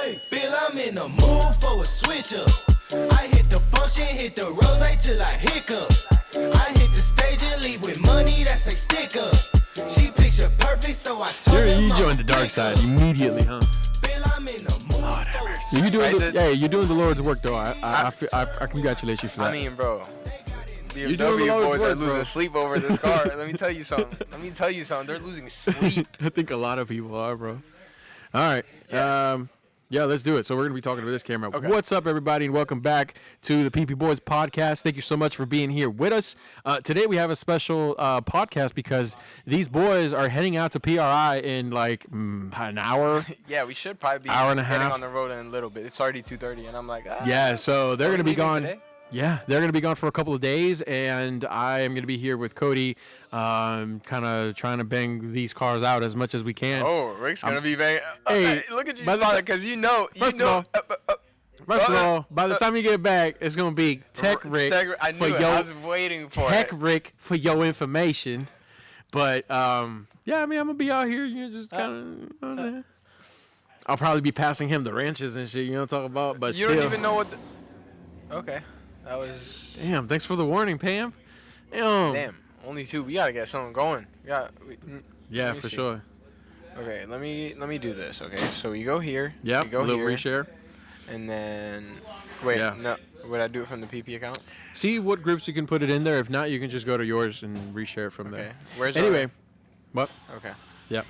Hey, feel I'm in the mood for a switch up. I hit the function, hit the rose till I hiccup. I hit the stage and leave with money that say stick up. She picture perfect, so I told her you joined the dark side immediately, huh? Feel I'm in the mood for You're doing the Lord's work, though. I congratulate you for that. I mean, bro. You're doing the BMW Lord's boys work, are losing bro. sleep over this car. Let me tell you something. They're losing sleep. I think a lot of people are, bro. All right. Yeah, let's do it. So we're going to be talking to this camera. Okay. What's up, everybody, and welcome back to the PP Boys podcast. Thank you so much for being here with us. Today we have a special podcast because these boys are heading out to PRI in like an hour. Yeah, we should probably be hour and a getting half on the road in a little bit. It's already 2:30, and I'm like, Yeah, so they're going to be gone. Today? Yeah, they're going to be gone for a couple of days, and I am going to be here with Cody, kind of trying to bang these cars out as much as we can. Oh, Rick's going to be banging. Hey, look at you, by the father, because you know. First of all, by the time you get back, it's going to be Tech Rick. I knew it. I was waiting for Tech it. Rick for your information. But, yeah, I mean, I'm going to be out here, just kind of. I'll probably be passing him the ranches and shit, talk about. But you still. don't even know what. Okay. That was. Damn, thanks for the warning, Pam. Damn, only two. We gotta get something going. Yeah, for sure. Okay, let me do this. Okay, so we go here. Yeah, we go a little here, reshare. and then wait. Yeah. No, would I do it from the PP account? See what groups you can put it in there. If not, you can just go to yours and reshare it from Okay. there. Where's anyway? What? Okay. Yeah.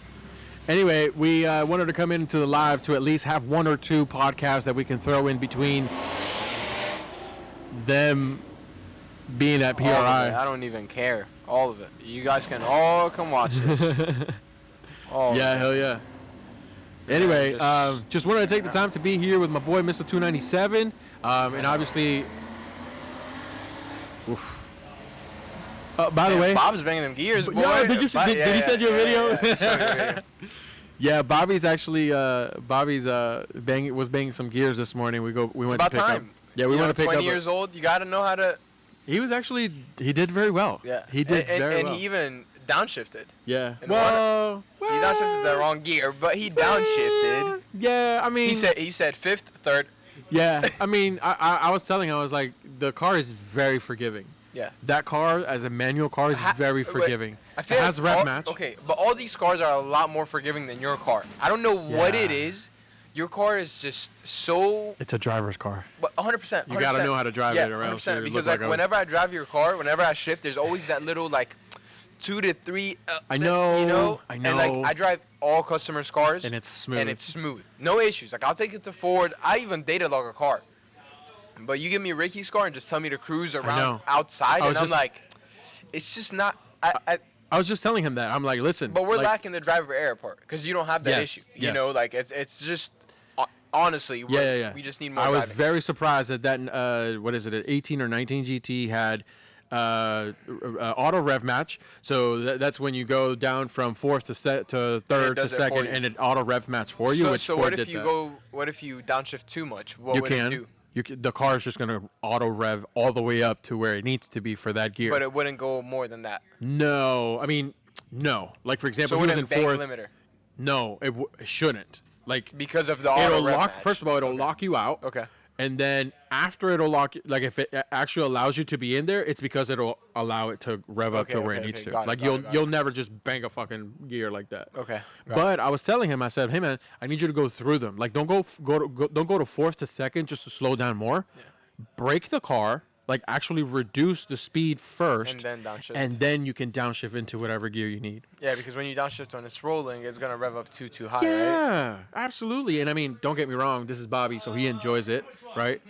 Anyway, we wanted to come into the live to at least have one or two podcasts that we can throw in between them being at PRI. All of it. I don't even care. All of it. You guys can all come watch this. Yeah, hell yeah. Anyway, just wanted to take the time to be here with my boy, Mr. 297, and obviously. Oof. By the way, Bob's banging them gears, boy. Yeah, did he send you a video? Yeah. Yeah, Bobby's actually was banging some gears this morning. We went to pick time. up. Yeah, we went to pick 20 up. years old, you got to know how to. He did very well. Yeah, he did very well. And he even downshifted. Yeah. Well, he downshifted the wrong gear, but he downshifted. Yeah, I mean. He said fifth, third. Yeah, I mean, I was telling him, I was like, the car is very forgiving. Yeah. That car, as a manual car, is very forgiving. I feel it has rev match. Okay, but all these cars are a lot more forgiving than your car. I don't know what it is. Your car is just so. It's a driver's car. But 100%. You gotta know how to drive it around. 100%. Because like whenever I drive your car, whenever I shift, there's always that little like 2 to 3. I know. And like I drive all customers' cars. And it's smooth. No issues. Like I'll take it to Ford. I even data log a car. But you give me Ricky's car and just tell me to cruise around outside, and I'm like, it's just not. I was just telling him that. I'm like, listen. But we're lacking the driver error part because you don't have that issue. You know, like it's just honestly. We just need more. I was driving. very surprised that what is it? An 18 or 19 GT had auto rev match. So that's when you go down from fourth to third to second, and it auto rev match for you. So what if you What if you downshift too much? What would it do? The car is just going to auto rev all the way up to where it needs to be for that gear. But it wouldn't go more than that. No, I mean, no. Like for example, so he was in fourth. Limiter. No, it shouldn't. Like because of the auto rev match. First of all, it'll lock you out. Okay. And then after it'll lock, like if it actually allows you to be in there, it's because it'll allow it to rev up to where it needs to. Like you'll never just bang a fucking gear like that. Okay. But I was telling him, I said, hey man, I need you to go through them. Like don't go to fourth to second just to slow down more. Yeah. Break the car. Like actually reduce the speed first, and then downshift, and then you can downshift into whatever gear you need. Yeah, because when you downshift when it's rolling, it's gonna rev up too high. Yeah, right? Absolutely. And I mean, don't get me wrong, this is Bobby, so he enjoys it, right?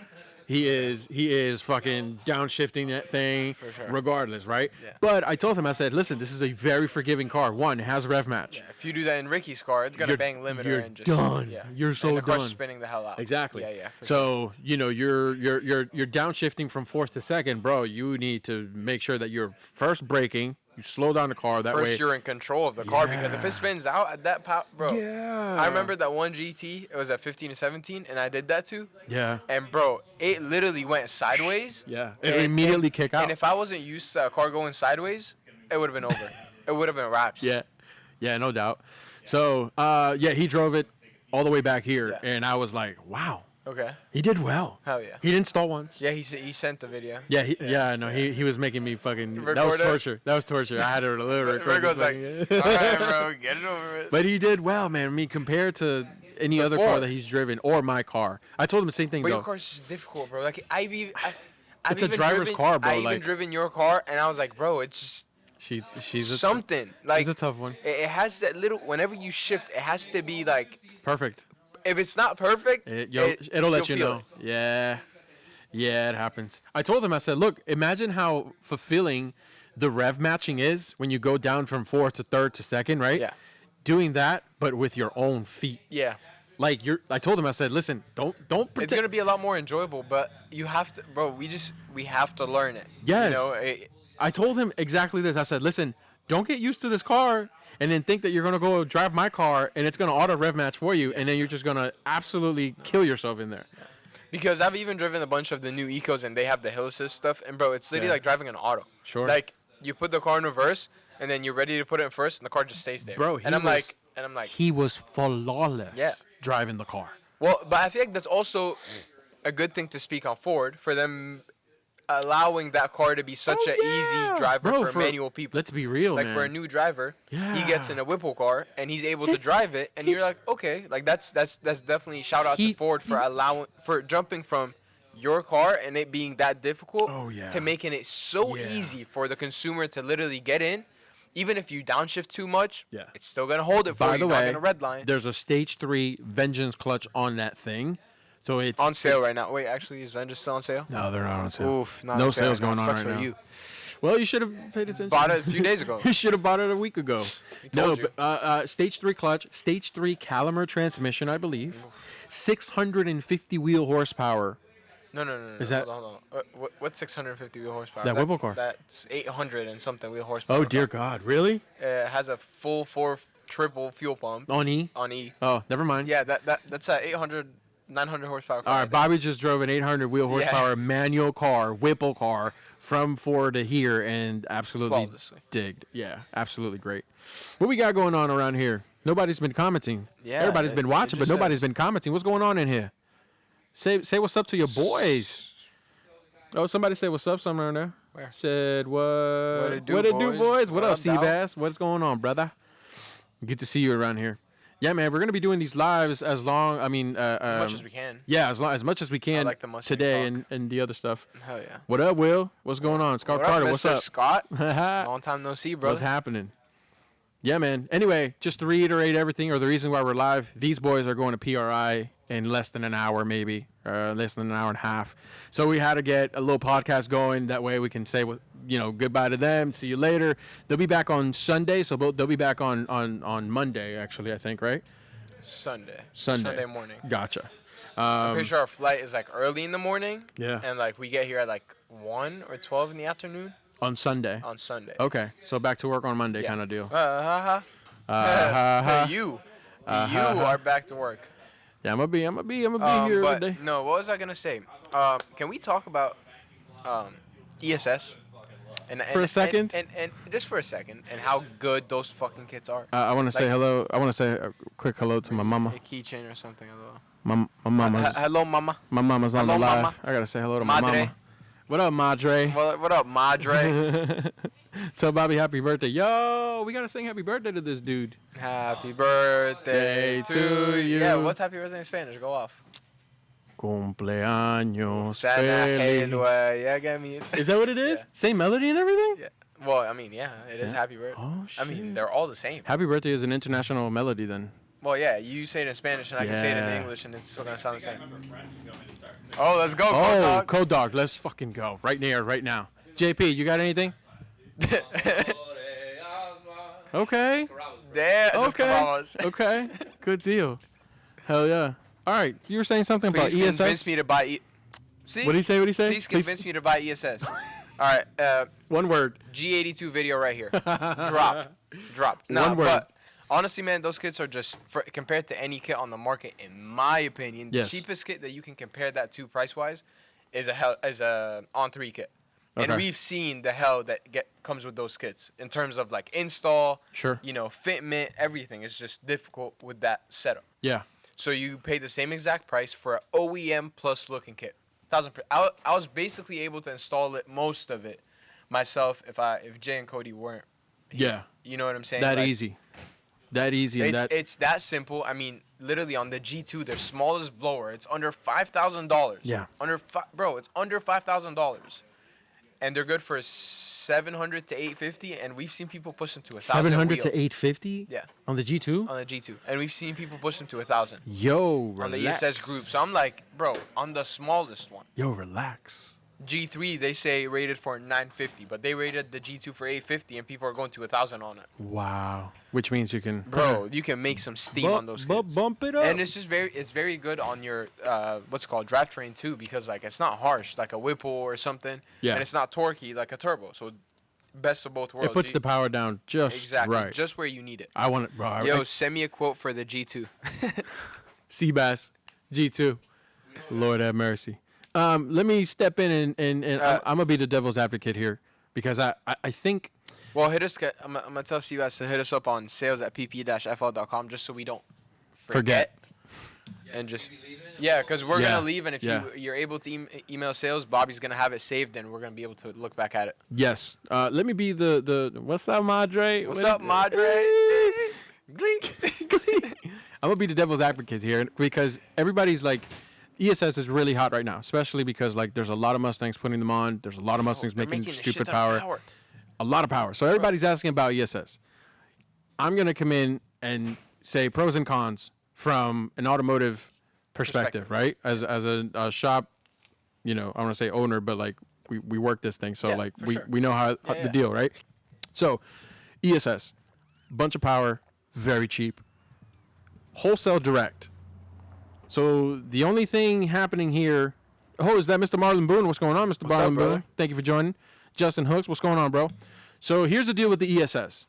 He is fucking downshifting that thing, for sure. Regardless, right? Yeah. But I told him, I said, listen, this is a very forgiving car. One, it has rev match. Yeah, if you do that in Ricky's car, it's gonna bang limiter and just done. Yeah. You're so and the car's done. spinning the hell out. Exactly. Yeah. So you're downshifting from fourth to second, bro. You need to make sure that you're first braking. You slow down the car that way. First, you're in control of the car because if it spins out at that power, bro. Yeah. I remember that one GT. It was at 15 to 17, and I did that too. Yeah. And bro, it literally went sideways. Yeah. It immediately kicked out. And if I wasn't used to a car going sideways, it would have been over. It would have been wraps. Yeah. Yeah, no doubt. So, he drove it. all the way back here, Yeah. and I was like, wow. Okay. He did well. Hell yeah. He didn't stall once. Yeah, he sent the video. Yeah, no, he was making me fucking. Record that was it? torture. That was torture. I had to literally record. Virgo's like, this all right, bro, get it over with. But he did well, man. I mean, compared to any other car that he's driven or my car, I told him the same thing. But though. your car's just difficult, bro. Like I've even It's a driver's car, bro. I even driven your car, and I was like, bro, it's just she's something. Like it's a tough one. It has that little. Whenever you shift, it has to be like Perfect. If it's not perfect, It'll let you know. It. Yeah, it happens. I told him, I said, look, imagine how fulfilling the rev matching is when you go down from fourth to third to second, right? Yeah. Doing that, but with your own feet. Yeah. Like I told him, I said, listen, don't pretend. It's gonna be a lot more enjoyable, but you have to, bro. We have to learn it. Yes. You know, I told him exactly this. I said, listen, don't get used to this car and then think that you're going to go drive my car and it's going to auto rev match for you, and then you're just going to absolutely kill yourself in there. Because I've even driven a bunch of the new Ecos, and they have the hill assist stuff, and bro, it's literally like driving an auto. Sure. Like you put the car in reverse, and then you're ready to put it in first, and the car just stays there. Bro, I'm like, he was flawless driving the car. Well, but I feel like that's also a good thing to speak on Ford for them allowing that car to be such an easy driver for manual people. Let's be real, like man. for a new driver, he gets in a Whipple car and he's able to drive it, and you're like, okay, like that's definitely shout out to Ford for jumping from your car and it being that difficult to making it so easy for the consumer to literally get in. Even if you downshift too much, it's still gonna hold it for you. By the way, not gonna redline. There's a stage 3 Vengeance clutch on that thing. So it's on sale right now. Wait, actually, is Vengeance still on sale? No, they're not on sale. Oof, not no on sale sales going on right now. You. Well, you should have paid attention. Bought it a few days ago. You should have bought it a week ago. Told you. But stage 3 clutch, stage 3 Calimer transmission, I believe. 650 wheel horsepower. No. Is that hold on? What's 650 wheel horsepower? That Whipple car. That's 800 and something wheel horsepower. Oh dear God, really? It has a full 4 triple fuel pump. On E. On E. Oh, never mind. Yeah, that's a 900 horsepower car. All right, Bobby just drove an 800 wheel horsepower manual car, Whipple car, from Ford to here, and absolutely digged. Yeah, absolutely great. What we got going on around here? Nobody's been commenting. Yeah, everybody's been watching, but nobody's been commenting. What's going on in here? Say what's up to your boys. Oh, somebody say what's up somewhere in there. Where? Said what? What it do, boys? What up, dog? Seabass? What's going on, brother? Good to see you around here. Yeah, man, we're gonna be doing these lives as long. I mean, as much as we can. Yeah, as much as we can. I like the Mustang today talk. and the other stuff. Hell yeah. What up, Will? What's going on, Scott Carter? What's up, Scott? Long time no see, bro. What's happening? Yeah, man. Anyway, just to reiterate everything, or the reason why we're live, these boys are going to PRI in less than an hour, maybe, less than an hour and a half. So we had to get a little podcast going. That way we can say, goodbye to them. See you later. They'll be back on Sunday, so they'll be back on Monday, actually, I think, right? Sunday morning. Gotcha. I'm pretty sure our flight is like early in the morning. Yeah. And like we get here at like 1 or 12 in the afternoon. On Sunday. Okay, so back to work on Monday, kind of deal. You are back to work. Yeah, I'm gonna be here all day. No, what was I gonna say? Can we talk about ESS? For a second? And just for a second, and how good those fucking kits are. I want to say hello. I want to say a quick hello to my mama. A keychain or something. Hello. My mama's. Hello, mama. My mama's on the Hello, live. mama. I gotta say hello to my Madre. mama. What up, Madre? What up, Madre? Tell Bobby happy birthday. Yo, we gotta sing happy birthday to this dude. Happy birthday to you. Yeah, what's happy birthday in Spanish? Go off. Cumpleaños Sana feliz. Helwa. Yeah, get me. Is that what it is? Yeah. Same melody and everything? Yeah. Well, I mean, yeah, it is happy birthday. Oh, I mean, shit. they're all the same. Happy birthday is an international melody then. Well, yeah, you say it in Spanish and I can say it in Yeah. English and it's still going to sound the same. Oh, let's go, Oh, Code Code Dog, let's fucking go. Right there, right now. JP, you got anything? Okay. There, Okay. Okay. Good deal. Hell yeah. All right. You were saying something Please about ESS? convince me to buy See? What did he say? What did he say? Please convince me to buy ESS. All right. One word. G82 video right here. Drop. No, One word. But honestly, man, those kits are just, compared to any kit on the market, in my opinion, Yes. the cheapest kit that you can compare that to price-wise is a On3 kit. Okay. And we've seen the hell that comes with those kits in terms of like install, Sure. fitment, everything is just difficult with that setup. Yeah. So you pay the same exact price for an OEM plus looking kit. I was basically able to install it, most of it, myself if Jay and Cody weren't here. Yeah. You know what I'm saying? That easy. That easy. It's that simple. I mean, literally on the G2, their smallest blower, it's under $5,000. Yeah. It's under $5,000. And they're good for 700 to 850, and we've seen people push them to 1,000. 700 to 850? Yeah. On the G2? On the G2. And we've seen people push them to 1,000. Yo, relax. On the ESS group. So I'm like, bro, on the smallest one. Yo, relax. G3, they say rated for 950, but they rated the G2 for 850, and people are going to 1,000 on it. Wow. Which means you can... Bro, you can make some steam on those kids. Bump it up. And it's just very good on your, what's it called, draft train too, because, like, it's not harsh, like a Whipple or something. Yeah. And it's not torquey like a turbo. So, best of both worlds. It puts the power down just right. Just where you need it. I want it, bro. Yo, send me a quote for the G2. Seabass, G2. Lord have mercy. Let me step in and I'm gonna be the devil's advocate here because I think. Well, I'm gonna tell Seabass to hit us up on sales@pp-fl.com just so we don't forget. And just because we're gonna leave, and if you're able to email sales, Bobby's gonna have it saved, and we're gonna be able to look back at it. Yes. Let me be the what's up, Madre? What's up, Madre? I'm gonna be the devil's advocate here because everybody's like. ESS is really hot right now, especially because like there's a lot of Mustangs putting them on. There's a lot of Mustangs making stupid power. A lot of power. So everybody's asking about ESS. I'm going to come in and say pros and cons from an automotive perspective, right? As a shop, I want to say owner, but like we work this thing. So like we know how the deal, right? So ESS, bunch of power, very cheap. Wholesale direct. So the only thing happening here, is that Mr. Marlon Boone? What's going on, Mr. Marlon Boone? Thank you for joining. Justin Hooks, what's going on, bro? So here's the deal with the ESS.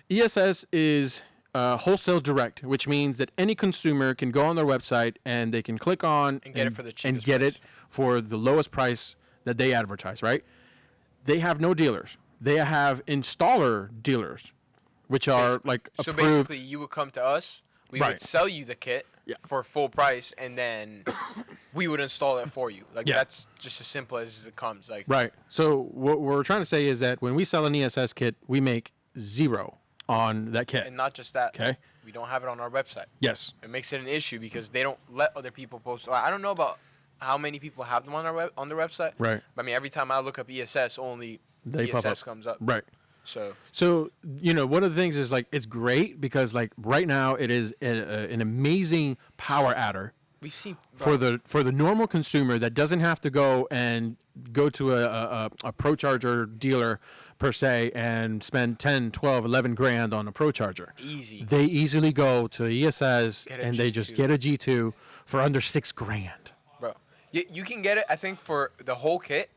ESS is wholesale direct, which means that any consumer can go on their website and they can click on and get it for the cheapest and get it for the lowest price that they advertise, right? They have no dealers. They have installer dealers, which are like approved. So basically, you would come to us. We would sell you the kit for full price, and then we would install it for you. Like that's just as simple as it comes. Like right. So what we're trying to say is that when we sell an ESS kit, we make zero on that kit. And not just that. Okay. We don't have it on our website. Yes. It makes it an issue because they don't let other people post. I don't know about how many people have them on their website. Right. But I mean, every time I look up ESS, only ESS comes up. Right. So one of the things is like it's great because like right now it is an amazing power adder. We've seen for the normal consumer that doesn't have to go to a Pro Charger dealer per se and spend 10, 12, 11 grand on a Pro Charger. Easy. They easily go to ESS and they just get a G2 for under $6,000. Bro, you can get it. I think for the whole kit.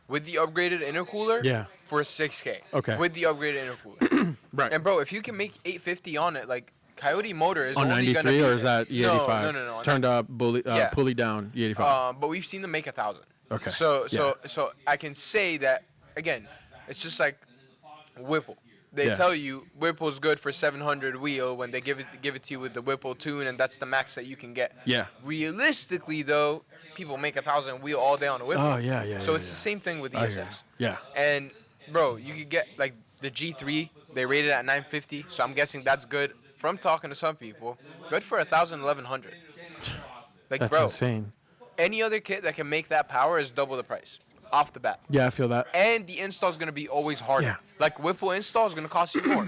With the upgraded intercooler, for $6,000. Okay. With the upgraded intercooler, right. And bro, if you can make 850 on it, like Coyote motor is on only 93 gonna be, or is that E85? No. Turned up, pulley down, E85. But we've seen them make 1,000. Okay. So I can say that again. It's just like Whipple. They tell you Whipple's good for 700 wheel when they give it to you with the Whipple tune, and that's the max that you can get. Yeah. Realistically, though, people make 1,000 wheel all day on a Whipple. Oh yeah. So it's the same thing with ESS. Yeah. And bro, you could get like the G3. They rated at 950, so I'm guessing that's good. From talking to some people, good for 1,000, 1,100. Like that's insane. Any other kit that can make that power is double the price. Off the bat. Yeah, I feel that. And the install is going to be always harder. Yeah. Like Whipple install is going to cost you more.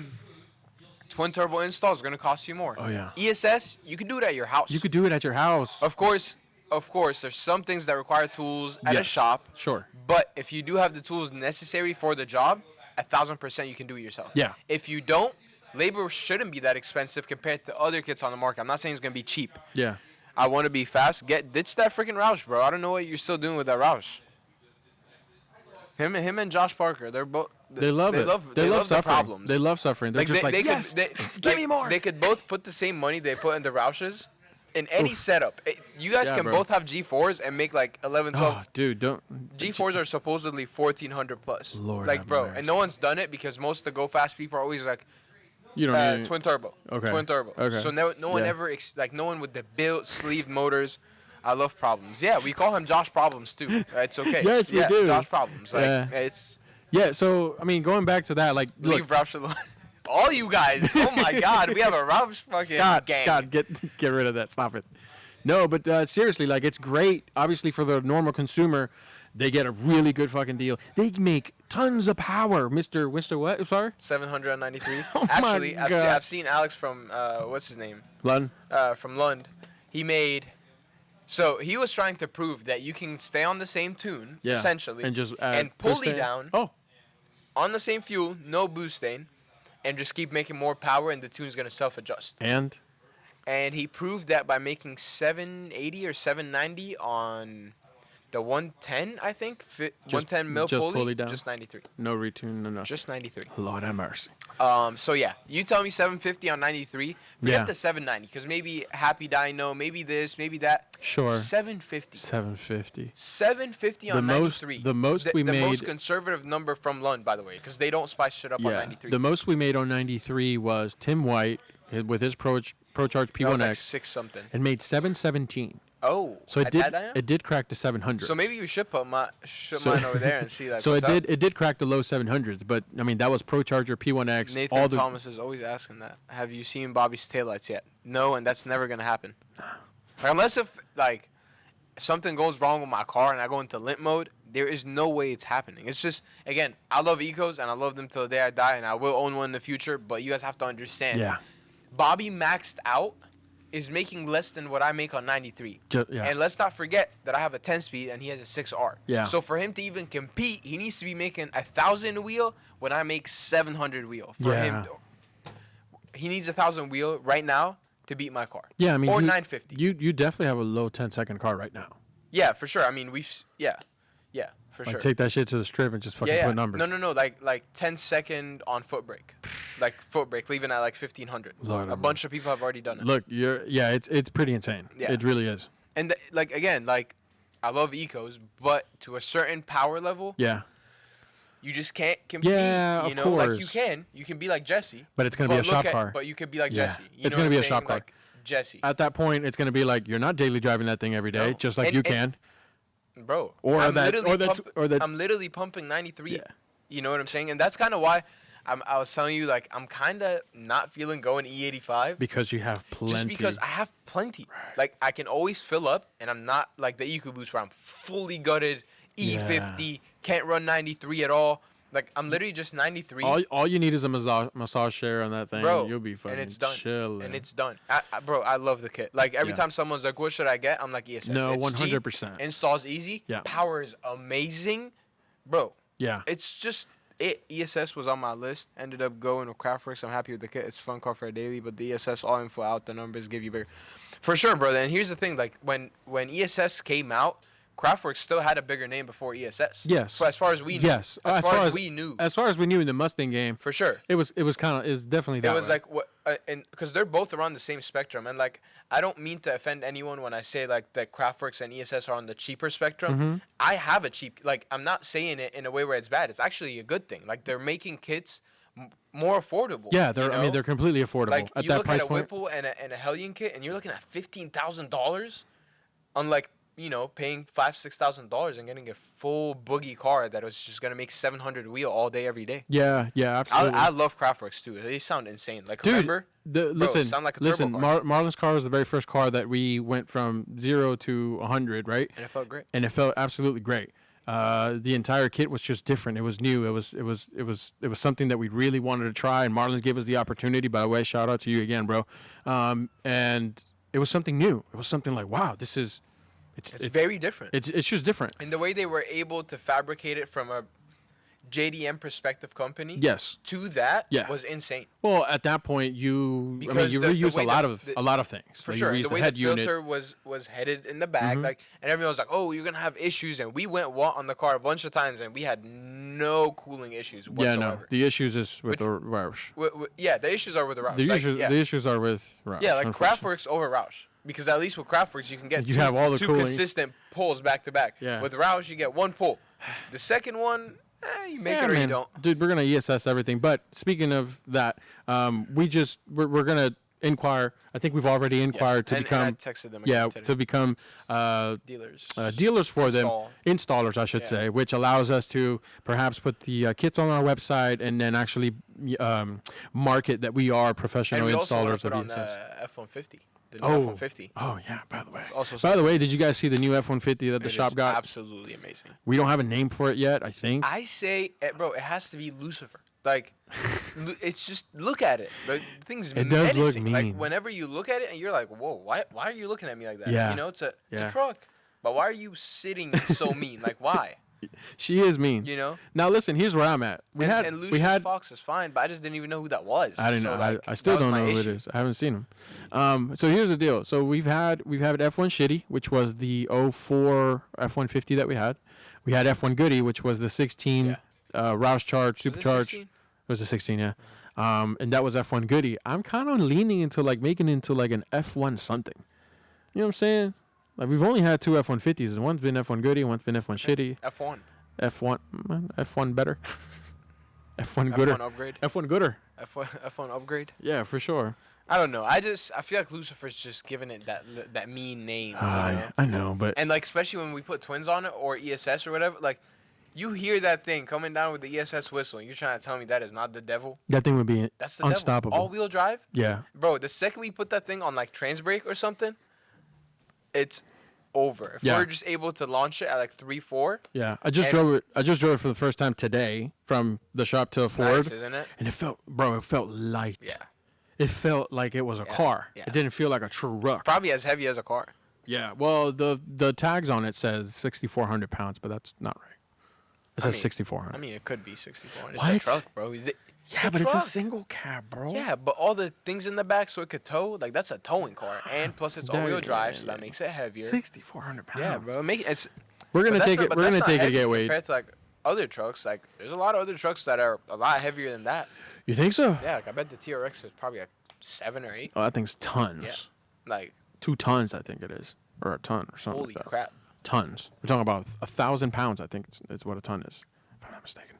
Twin turbo install is going to cost you more. Oh, yeah. ESS, you can do it at your house. You could do it at your house. Of course, there's some things that require tools at a shop. Sure. But if you do have the tools necessary for the job, 1,000% you can do it yourself. Yeah. If you don't, labor shouldn't be that expensive compared to other kits on the market. I'm not saying it's going to be cheap. Yeah. I want to be fast. Ditch that freaking Roush, bro. I don't know what you're still doing with that Roush. Him and Josh Parker, they're both. They love it. They love suffering. The problems. They love suffering. They're just yes, give me more. They could both put the same money they put in the Roushes in any setup. You guys can both have G4s and make like 11, 12. Oh, dude, don't. G4s are supposedly 1,400 plus. Lord like, bro, mercy. and no one's done it because most of the Go Fast people are always like, You don't need twin turbo. Okay. Twin turbo. Okay. So no one ever no one with the built sleeved motors. I love Problems. Yeah, we call him Josh Problems too. It's okay. Yes, we do. Josh Problems. Like it's. Yeah. So I mean, going back to that, like, Leave Roush alone. All you guys. Oh my God, we have a Roush fucking gang. Scott, get rid of that. Stop it. No, but seriously, like, it's great. Obviously, for the normal consumer, they get a really good fucking deal. They make tons of power, Mr. What? Sorry? 793. Oh Actually, my God. I've seen Alex from what's his name? Lund? From Lund. He made. So he was trying to prove that you can stay on the same tune, essentially, and just pulley down Oh, on the same fuel, no boost-stain, and just keep making more power, and the tune's gonna self-adjust. and And he proved that by making 780 or 790 on the 110, I think, 110 mil just pulley, pulley down? just 93. no retune, no. Just 93. Lord have mercy. So yeah, you tell me 750 on 93. Forget Yeah. the 790, because maybe Happy Dyno, maybe this, maybe that. Sure. 750. 750. 750 on 93. The most we the made. most conservative number from Lund, by the way, because they don't spice shit up on 93. The most we made on 93 was Tim White with his Pro Charge that was P1X like 6 something. and made 717. Oh, So at that dyno? it did crack the 700s. So maybe you should put mine over there and see like. So what's it did crack the low 700s, but I mean that was Pro Charger P1X. Nathan all the Thomas is always asking that. Have you seen Bobby's taillights yet? No, and that's never gonna happen. Like, unless if like something goes wrong with my car and I go into limp mode, there is no way it's happening. It's just, again, I love Ecos and I love them till the day I die, and I will own one in the future. But you guys have to understand. Yeah. Bobby maxed out is making less than what I make on 93. Yeah. And let's not forget that I have a 10-speed and he has a 6R. Yeah. So for him to even compete, he needs to be making 1,000 wheel when I make 700 wheel. For him, he needs 1,000 wheel right now to beat my car. Yeah, I mean, or 950. You definitely have a low 10-second car right now. Yeah, for sure. I mean, for Like, sure. take that shit to the strip and just fucking put numbers. No. Like 10-second on foot brake. Like foot brake, leaving at like 1,500. Lord, a bunch of people have already done it. Look, it's pretty insane. Yeah. It really is. And again, I love Ecos, but to a certain power level, Yeah. you just can't compete. Yeah, you know, of course. like you can be like Jesse. But it's gonna be a shop car. But you could be like Yeah. Jesse. You It's know gonna what be I'm a shop saying? car. Like Jesse. At that point, it's going to be like you're not daily driving that thing every day, No. just like And- you and- can. Bro, Or I'm that- literally or that- pump- or that- I'm literally pumping 93. Yeah. You know what I'm saying? And that's kind of why I was telling you, like, I'm kind of not feeling going E85. Because you have plenty. Just because I have plenty. Like, I can always fill up, and I'm not like the EcoBoost where I'm fully gutted, E50, can't run 93 at all. Like, I'm literally just 93. All you need is a massage share on that thing. Bro, You'll be fucking and it's done. chilling. And it's done. Bro, I love the kit. Like, every Yeah. time someone's like, what should I get? I'm like, ESS. No, It's 100%. cheap, installs easy. Yeah. Power is amazing. Bro, Yeah. it's just it. ESS was on my list. Ended up going with Craftworks. I'm happy with the kit. It's a fun car for a daily, but the ESS, all info out, the numbers give you bigger. For sure, brother. And here's the thing. Like, when ESS came out, Craftworks still had a bigger name before ESS. Yes. So as far as we knew. Yes. As far as we knew. As far as we knew in the Mustang game, For sure. it was definitely that It was way. like what, and because they're both around the same spectrum, and like I don't mean to offend anyone when I say like that Craftworks and ESS are on the cheaper spectrum. Mm-hmm. I have a cheap, like I'm not saying it in a way where it's bad. It's actually a good thing. Like they're making kits more affordable. Yeah, you I mean know? they're completely affordable Like at you that look price at a point. Whipple and a Hellion kit, and you're looking at $15,000 on like paying $5,000-$6,000 and getting a full boogie car that was just gonna make 700 wheel all day every day. Yeah, absolutely. I love Craftworks too. They sound insane. Like Dude, remember. listen, sound like a turbo car. Marlon's car was the very first car that we went from 0 to 100, right? And it felt great. And it felt absolutely great. The entire kit was just different. It was new. It was something that we really wanted to try, and Marlon's gave us the opportunity. By the way, shout out to you again, bro. And it was something new. It was something like, wow, this is. It's very different. It's just different. And the way they were able to fabricate it from a JDM perspective company Yes. to that Yeah. was insane. Well, at that point, you Because the reuse way a lot of things. For Like, sure. You reuse The way head the unit. filter was headed in the back, like, and everyone was like, "Oh, you're gonna have issues," and we went on the car a bunch of times, and we had no cooling issues Yeah, whatsoever. no. The issues is with the Roush. Yeah, the issues are with the Roush. The Like, issues, yeah. the issues are with Roush. Yeah, like unfortunately. Craftworks over Roush. Because at least with Craftworks, you can get You have all the two cooling. consistent pulls back to back. Yeah. With Roush, you get one pull. The second one, You make it or you don't. Dude, we're gonna ESS everything. But speaking of that, we're gonna inquire. I think we've already inquired to become. And I texted them again today. To become dealers for installers, I should say, which allows us to perhaps put the kits on our website and then actually market that we are professional installers of on ESS. the F-150. The new F-150. Oh yeah. By the way. By the way, did you guys see the new F-150 that the shop got? Absolutely amazing. We don't have a name for it yet. I think. I say, bro, it has to be Lucifer. Like, it's just look at it. The thing's it does menacing. look mean. Like whenever you look at it, and you're like, whoa, why are you looking at me like that? Yeah. You know, it's a truck, but why are you sitting so mean? Like, why? She is mean. You know. Now listen, here's where I'm at. And Lucius Fox is fine, but I just didn't even know who that was. I didn't know. Like, I still don't know who it is. I haven't seen him. So here's the deal. So we've had F1 Shitty, which was the 04 F150 that we had. We had F1 Goody, which was the 16 Roush Charge Supercharged. It was a 16, yeah. And that was F1 Goody. I'm kind of leaning into like making it into like an F1 something. You know what I'm saying? Like we've only had two F150s. One's been F1 Goody, one's been F1 Shitty. F1 better. F1 gooder. F1 upgrade. F1 gooder. F1 upgrade. Yeah, for sure. I don't know. I feel like Lucifer's just giving it that mean name. I know, but and like especially when we put twins on it or ESS or whatever, like you hear that thing coming down with the ESS whistle, and you're trying to tell me that is not the devil. That thing would be That's the unstoppable. Devil. All-wheel drive. Yeah. Bro, the second we put that thing on like trans brake or something, it's over. If we're just able to launch it at like 3-4. Yeah, I just drove it for the first time today from the shop to Ford. Nice, isn't it? And it felt light. Yeah. It felt like it was a car. Yeah. It didn't feel like a truck. It's probably as heavy as a car. Yeah. Well, the tags on it says 6,400 pounds, but that's not right. It says 6,400. I mean, it could be 6,400. What? It's a truck, bro. Yeah, but it's a single cab, bro. Yeah, but all the things in the back so it could tow, like that's a towing car, and plus it's all-wheel drive, so that makes it heavier. 6,400 pounds. Yeah, bro. We're gonna take it. We're gonna take it to get weighed. Compared to like other trucks, like there's a lot of other trucks that are a lot heavier than that. You think so? Yeah, like I bet the TRX is probably like 7 or 8. Oh, that thing's tons. Yeah, like 2 tons, I think it is, or a ton, or something. Holy like that. crap! Tons. We're talking about 1,000 pounds. I think it's what a ton is, if I'm not mistaken.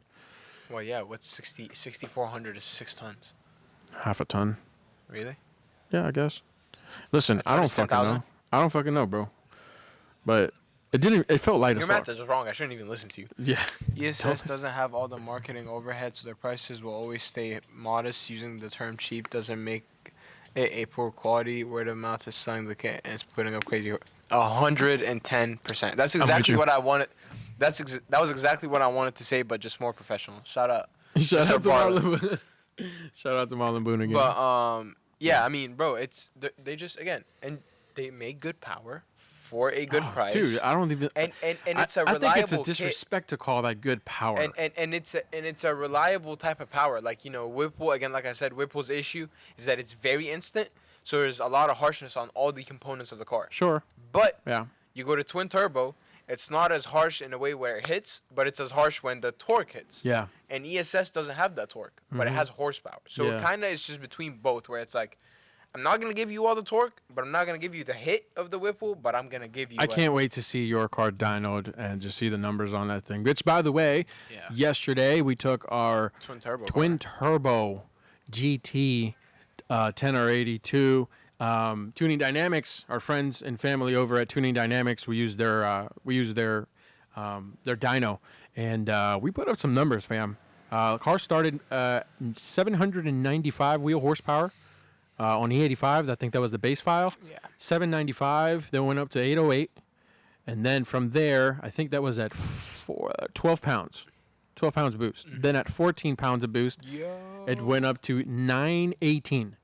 Well, yeah. What's 6,400 is 6 tons. Half a ton. Really? Yeah, I guess. Listen, I don't fucking know. I don't fucking know, bro. But it didn't. It felt light as fuck. Your math is wrong. I shouldn't even listen to you. Yeah. ESS doesn't have all the marketing overhead, so their prices will always stay modest. Using the term cheap doesn't make it a poor quality. Word of mouth is selling the kit and it's putting up crazy. 110%. That's exactly what I wanted. That was exactly what I wanted to say, but just more professional. Shout out. Shout out to Marlon. Shout out to Marlon Boone again. But yeah, I mean, bro, they just again, and they make good power for a good price. Dude, I don't even. And it's a reliable. I think it's a disrespect to call that good power. And it's a reliable type of power. Like Whipple again, like I said, Whipple's issue is that it's very instant. So there's a lot of harshness on all the components of the car. Sure. But yeah, you go to twin turbo. It's not as harsh in a way where it hits, but it's as harsh when the torque hits. Yeah. And ESS doesn't have that torque, but it has horsepower. So it kind of is just between both, where it's like, I'm not going to give you all the torque, but I'm not going to give you the hit of the Whipple, but I'm going to give you... I can't wait to see your car dynoed and just see the numbers on that thing. Which, by the way, yesterday we took our twin turbo GT 10R82 Tuning Dynamics, our friends and family over at Tuning Dynamics, we use their dyno, and we put up some numbers, fam. The car started 795 wheel horsepower on E85. I think that was the base file. Yeah. 795. Then went up to 808, and then from there, I think that was at 12 pounds. 12 pounds of boost. Mm-hmm. Then at 14 pounds of boost, it went up to 918.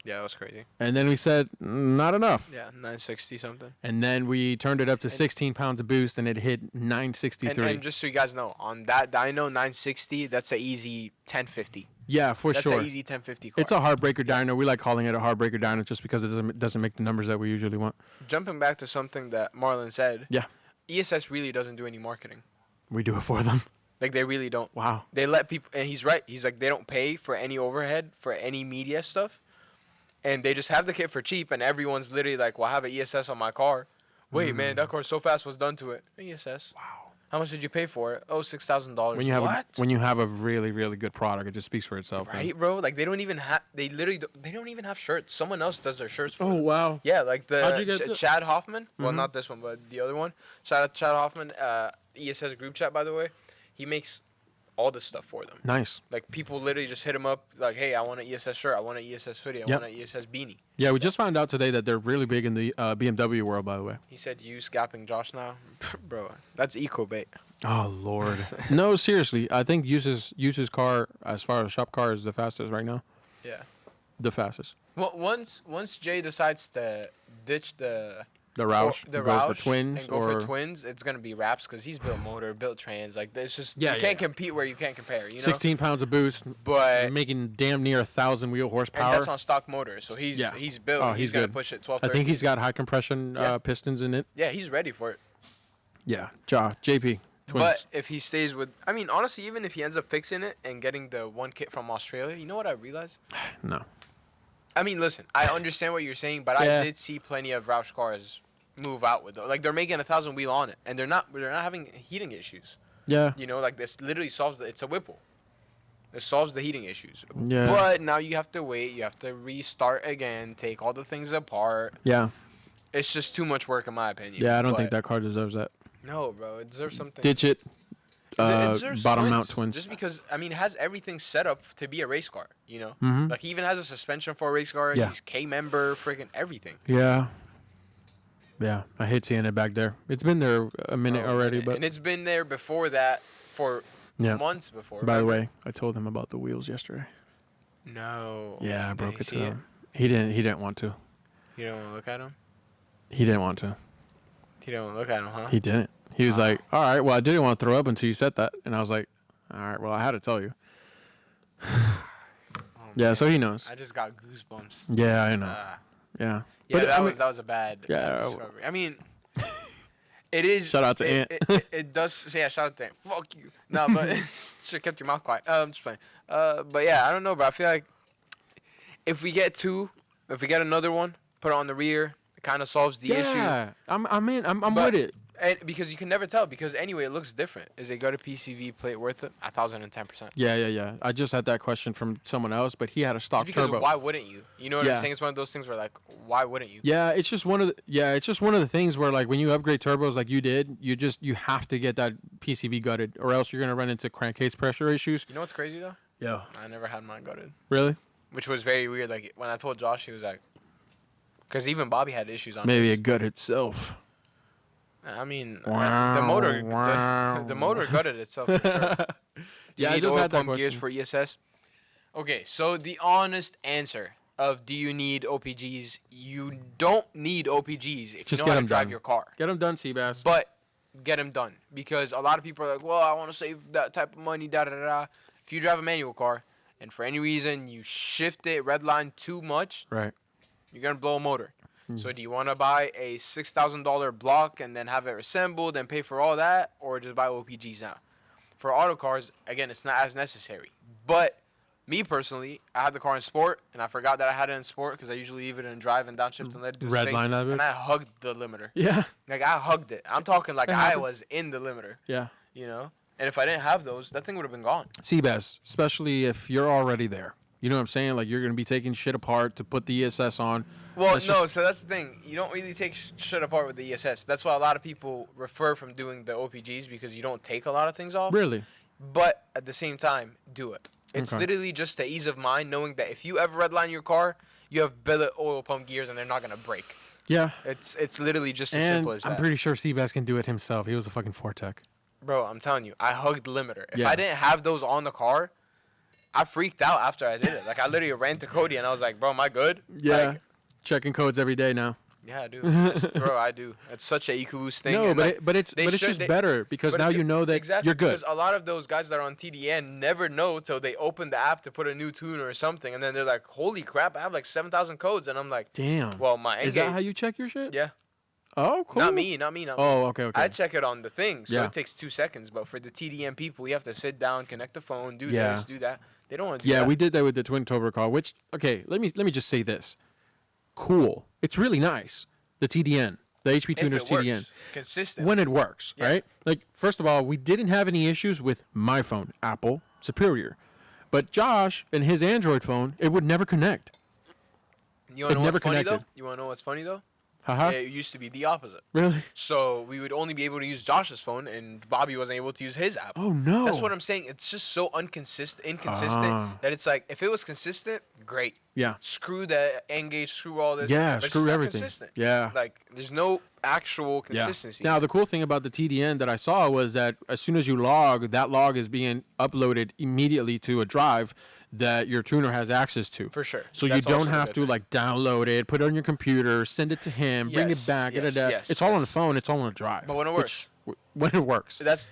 Yeah, that was crazy. And then we said, not enough. Yeah, 960 something. And then we turned it up to 16 pounds of boost, and it hit 963. And just so you guys know, on that dyno, 960, that's an easy 1050. Yeah, for sure. That's an easy 1050 car. It's a heartbreaker dyno. We like calling it a heartbreaker dyno just because it doesn't make the numbers that we usually want. Jumping back to something that Marlon said. Yeah. ESS really doesn't do any marketing. We do it for them. Like, they really don't. Wow. They let people, and he's right. He's like, they don't pay for any overhead, for any media stuff. And they just have the kit for cheap, and everyone's literally like, well, I have an ESS on my car. Wait, man, that car's so fast. What's done to it? ESS. Wow. How much did you pay for it? Oh, $6,000. When you have a really, really good product, it just speaks for itself. Right, bro? Like, they don't even have... They don't even have shirts. Someone else does their shirts for them. Wow. Yeah, like How'd you get Chad Hoffman. Well, not this one, but the other one. Shout out to Chad Hoffman. ESS group chat, by the way. He makes all this stuff for them. Nice. Like, people literally just hit him up, like, hey, I want an ESS shirt. I want an ESS hoodie. I want an ESS beanie. Yeah, we just found out today that they're really big in the BMW world, by the way. He said, you scapping Josh now? Bro, that's eco-bait. Oh, Lord. No, seriously. I think uses car, as far as shop car, is the fastest right now. Yeah. The fastest. Well, once Jay decides to ditch the Roush, Roush for twins, and go for twins, it's gonna be Raps because he's built motor, built trans. Like, it's just you can't compete where you can't compare. You know, 16 pounds of boost, but making damn near 1,000 wheel horsepower. And that's on stock motor, so he's built. Oh, he's gonna push it 12. I think he's got high compression pistons in it. Yeah, he's ready for it. Yeah, JP. Twins. But if he stays with, I mean, honestly, even if he ends up fixing it and getting the one kit from Australia, you know what I realized? No. I mean, listen, I understand what you're saying, but I did see plenty of Roush cars move out with it. Like, they're making 1,000 wheel on it, and they're not having heating issues. Yeah. You know, like, this literally solves it's a Whipple. It solves the heating issues. Yeah. But now you have to wait. You have to restart again, take all the things apart. Yeah. It's just too much work, in my opinion. Yeah, I don't think that car deserves that. No, bro. It deserves something. Ditch it. Bottom mount twins. Just because, I mean, it has everything set up to be a race car, you know? Mm-hmm. Like, he even has a suspension for a race car. Yeah. He's K-member, freaking everything. Yeah. Yeah, I hate seeing it back there. It's been there a minute already, but... And it's been there before that for months before. By the way, I told him about the wheels yesterday. No. Yeah, I broke it to him. He didn't want to. You don't want to look at him? He didn't want to. You don't want to look at him, huh? He didn't. He was like, all right, well, I didn't want to throw up until you said that. And I was like, all right, well, I had to tell you. Yeah, so he knows. I just got goosebumps. Yeah, I know. Yeah. Yeah, but, that was a bad discovery. I mean, it is. Shout out to Ant. It does. Yeah, shout out to Ant. Fuck you. No, but should have kept your mouth quiet. I'm just playing. But yeah, I don't know, bro. I feel like if we get another one, put it on the rear, it kind of solves the issue. Yeah, I'm with it. And because you can never tell. Because anyway, it looks different. Is a good PCV plate worth it? 1,010%. Yeah. I just had that question from someone else, but he had a stock because turbo. Why wouldn't you? You know what I'm saying? It's one of those things where, like, why wouldn't you? Yeah, it's just one of the things where, like, when you upgrade turbos like you did, you have to get that PCV gutted, or else you're gonna run into crankcase pressure issues. You know what's crazy though? Yeah. I never had mine gutted. Really? Which was very weird. Like, when I told Josh, he was like, because even Bobby had issues on. Maybe it gutted itself. I mean, the motor gutted itself for sure. Do you need oil pump gears for ESS? Okay, so the honest answer of do you need OPGs? You don't need OPGs if you know how to drive your car. Get them done, Seabass. But get them done, because a lot of people are like, well, I want to save that type of money, da-da-da-da. If you drive a manual car and for any reason you shift it redline too much, right, you're going to blow a motor. So do you want to buy a $6,000 block and then have it assembled and pay for all that, or just buy OPGs now? For auto cars, again, it's not as necessary. But me personally, I had the car in sport, and I forgot that I had it in sport because I usually leave it in drive and downshift and let it do its thing. And I hugged the limiter. Yeah. Like, I hugged it. I'm talking like I was in the limiter. Yeah. You know? And if I didn't have those, that thing would have been gone. Seabass, especially if you're already there. You know what I'm saying? Like, you're going to be taking shit apart to put the ESS on. Well, so that's the thing. You don't really take shit apart with the ESS. That's why a lot of people refer from doing the OPGs, because you don't take a lot of things off. Really? But at the same time, do it. It's literally just the ease of mind knowing that if you ever redline your car, you have billet oil pump gears and they're not going to break. Yeah. It's literally just as simple as that. I'm pretty sure Seabass can do it himself. He was a fucking Fortec. Bro, I'm telling you, I hugged the limiter. If I didn't have those on the car, I freaked out after I did it. Like, I literally ran to Cody and I was like, bro, am I good? Yeah. Like, checking codes every day now. Yeah, I do. Bro, I do. It's such an EcoBoost thing. No, and but it's just better because now you know that you're good. Because a lot of those guys that are on TDN never know till they open the app to put a new tune or something, and then they're like, holy crap, I have like 7,000 codes. And I'm like, damn. Well, is that how you check your shit? Yeah. Oh, cool. Not me. Oh, okay. I check it on the thing, so it takes 2 seconds. But for the TDM people, you have to sit down, connect the phone, do this, do that. They don't want to do that. Yeah, we did that with the twin turbo car, which, okay, let me just say this. Cool. It's really nice, the TDN. The HP Tuners TDN. Works consistent. When it works, right? Like, first of all, we didn't have any issues with my phone, Apple, superior. But Josh and his Android phone, it would never connect. You want to know what's funny, though? You want to know what's funny, though? Haha. It used to be the opposite. Really? So we would only be able to use Josh's phone, and Bobby wasn't able to use his app. Oh, no. That's what I'm saying. It's just so inconsistent that it's like, if it was consistent, great. Yeah. Screw the Engage, screw all this. Yeah, but it's screw just not everything. consistent. Yeah. Like, there's no actual consistency. Now, the cool thing about the TDN that I saw was that as soon as you log, that log is being uploaded immediately to a drive that your tuner has access to. For sure. So That's you don't also a have good to thing. like download it, put it on your computer, send it to him, bring it Yes, back. yes, yes, It's all on the yes. phone. It's all on a drive. But when it works. When it works. That's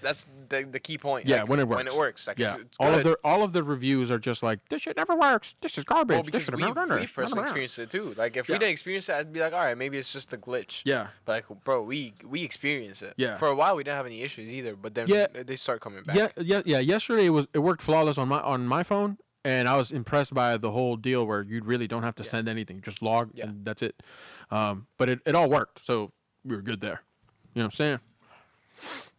the key point. Yeah, Like, when it works. When it works. Like, Yeah. it's All good. of the reviews are just like, this shit never works. This is garbage. Well, this because should have never done we've it. personally experienced it too. Like, if we Yeah. didn't experience it, I'd be like, all right, maybe it's just a glitch. Yeah. But like, bro, we experienced it. Yeah. For a while, we didn't have any issues either. But then they start coming back. Yeah. Yesterday it worked flawless on my phone, and I was impressed by the whole deal where you really don't have to send anything, just log and that's it. But it all worked, so we were good there. You know what I'm saying?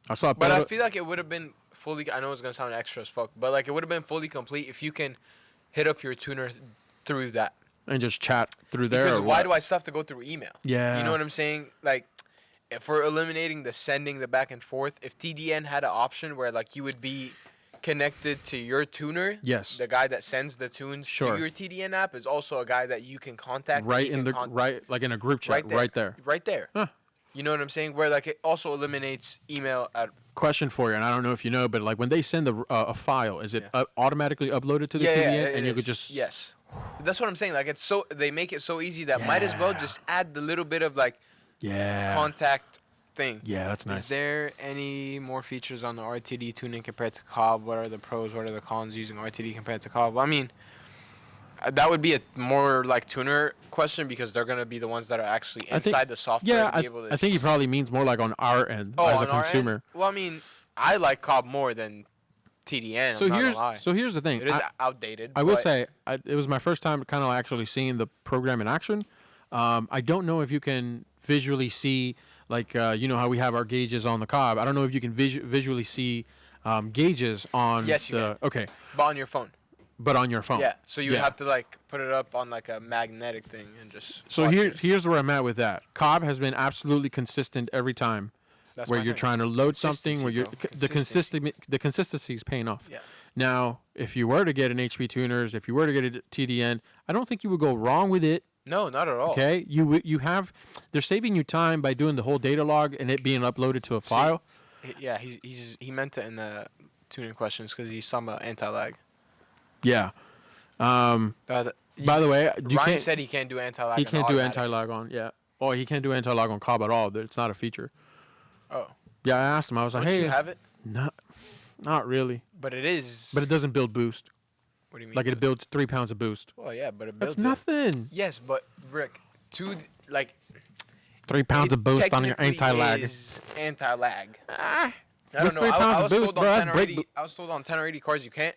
I saw. But I feel like it would have been fully. I know it's gonna sound extra as fuck, but like it would have been fully complete if you can hit up your tuner through that. And just chat through there. Because or why what? do I still have to go through email? Yeah. You know what I'm saying? Like, if we're eliminating the sending the back and forth, if TDN had an option where like you would be connected to your tuner, Yes. the guy that sends the tunes Sure. to your TDN app is also a guy that you can contact. Right in the like in a group chat, right there. Right there. Huh. You know what I'm saying? Where like it also eliminates email at. Question for you, and I don't know if you know, but like when they send a file, is it automatically uploaded to the TDN, and you could just Yes. That's what I'm saying. Like it's so they make it so easy that might as well just add the little bit of like contact thing. Yeah, that's nice. Is there any more features on the RTD tuning compared to Cobb? What are the pros? What are the cons using RTD compared to Cobb? I mean, that would be a more like tuner question because they're gonna be the ones that are actually inside the software. Yeah, to be able to I think he probably means more like on our end as a on our consumer. end? Well, I mean, I like Cobb more than TDN. So I'm not gonna lie. here's the thing. It is outdated. I will but say it was my first time kind of actually seeing the program in action. I don't know if you can visually see like you know how we have our gauges on the Cobb. I don't know if you can visually see gauges on Yes, you can. Okay, but on your phone. but on your phone. Yeah. So you would have to like put it up on like a magnetic thing and just. So watch it. here's where I'm at with that. Cobb has been absolutely consistent every time. That's where my you're thing. trying to load something, where you're Consistency. the consistency is paying off. Yeah. Now, if you were to get an HP tuners, if you were to get a TDN, I don't think you would go wrong with it. No, not at all. Okay, they're saving you time by doing the whole data log and it being uploaded to a file. Yeah, he meant it in the tuning questions because he's talking about anti-lag. Yeah. By the way, Ryan said he can't do anti-lag. he can't do automatic. anti-lag on. Yeah. Oh, he can't do anti-lag on Cobb at all. It's not a feature. Oh. Yeah, I asked him. I was like, Don't hey, you have it? not really. But it is. But it doesn't build boost. What do you mean? Like it builds 3 pounds of boost. Well, yeah, but it builds. That's nothing. Yes, but Rick, 3 pounds it of boost on your technically anti-lag. is anti-lag. Ah, I don't know. 3 pounds I of was boost, told bro, on that's 10 or brake 80. I was told on 10 or 80 cars you can't.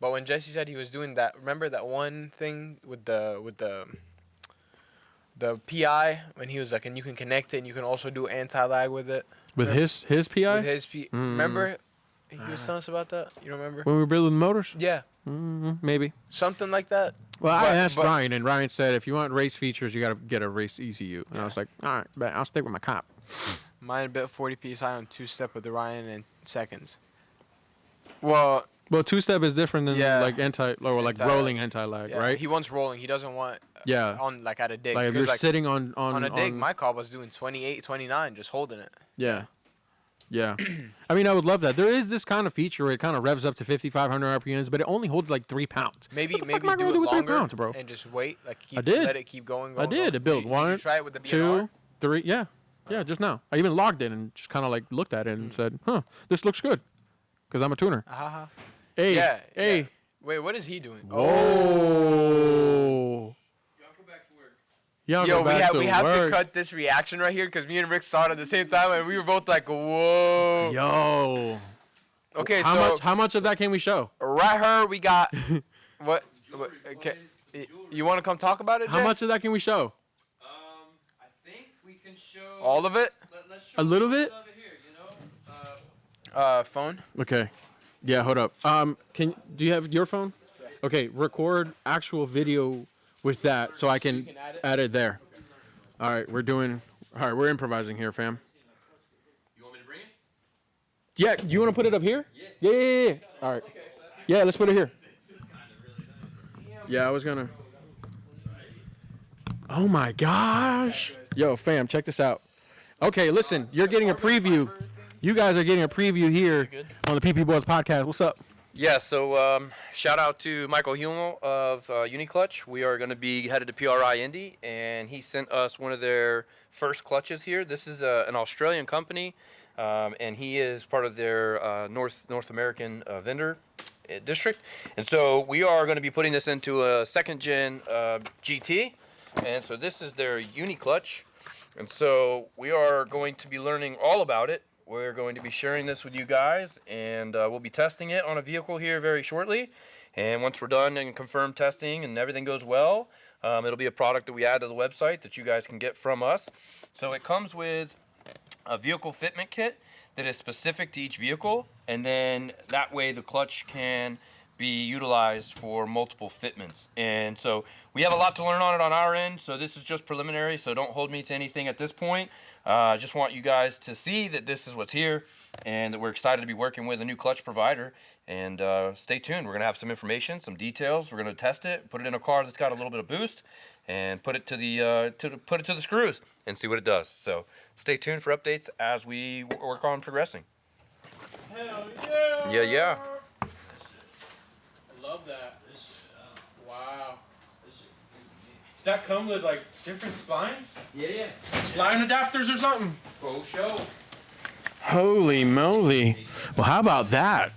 But when Jesse said he was doing that, remember that one thing with the PI when he was like, and you can connect it and you can also do anti-lag with it. With his PI? With his remember he was telling us about that? You don't remember? When we were building motors? Yeah, Maybe. something like that. Well, I asked but- Ryan, and Ryan said, if you want race features, you got to get a race ECU. And I was like, all right, but I'll stick with my Cop. Mine bit 40 PSI on two-step with the Ryan in seconds. Well, two-step is different than like Anti- rolling anti-lag, yeah, right? he wants rolling. He doesn't want on like at a dig. Like if 'Cause, you're sitting on a dig, my car was doing 28, 29, just holding it. Yeah. Yeah. I mean, I would love that. There is this kind of feature where it kind of revs up to 5,500 RPMs, but it only holds like 3 pounds. Maybe What the fuck am I do gonna it do with 3 longer pounds, bro? and just wait. Like I did. Let it keep going. I did. It built Did one, you try it with the two, 3. Yeah. Yeah, just now. I even logged it and just kind of like looked at it and said, huh, this looks good. Because I'm a tuner. Hey. Yeah. Hey. Yeah. Wait, what is he doing? Oh. Yo, we have to cut this reaction right here because me and Rick saw it at the same time and we were both like, whoa. Yo. Okay, how much of that can we show? Right here we got what? Okay. You want to come talk about it, Jay? How much of that can we show? I think we can All of it? A little bit? Phone. Okay. Yeah, hold up. Do you have your phone? Okay, record actual video with that so I can add it there. All right, we're improvising here, fam. You want me to bring it? Yeah, you want to put it up here? Yeah. All right. Yeah, let's put it here. Yeah, I was gonna. Oh my gosh. Yo, fam, check this out. Okay, listen, you're getting a preview. You guys are getting a preview here on the PP Boyz podcast. What's up? Yeah, so shout out to Michael Hummel of Uniclutch. We are going to be headed to PRI Indy, and he sent us one of their first clutches here. This is an Australian company, and he is part of their North American vendor district. And so we are going to be putting this into a second-gen GT, and so this is their Uniclutch. And so we are going to be learning all about it. We're going to be sharing this with you guys, and we'll be testing it on a vehicle here very shortly. And once we're done and confirmed testing and everything goes well, it'll be a product that we add to the website that you guys can get from us. So it comes with a vehicle fitment kit that is specific to each vehicle, and then that way the clutch can be utilized for multiple fitments. And so we have a lot to learn on it on our end, so this is just preliminary, so don't hold me to anything at this point. I just want you guys to see that this is what's here and that we're excited to be working with a new clutch provider. And stay tuned. We're going to have some information, some details. We're going to test it, put it in a car that's got a little bit of boost, and put it to the screws and see what it does. So stay tuned for updates as we work on progressing. Hell yeah! Yeah. I love that. Wow. Does that come with like different splines? Yeah. Spline adapters or something? Full show. Holy moly. Well, how about that?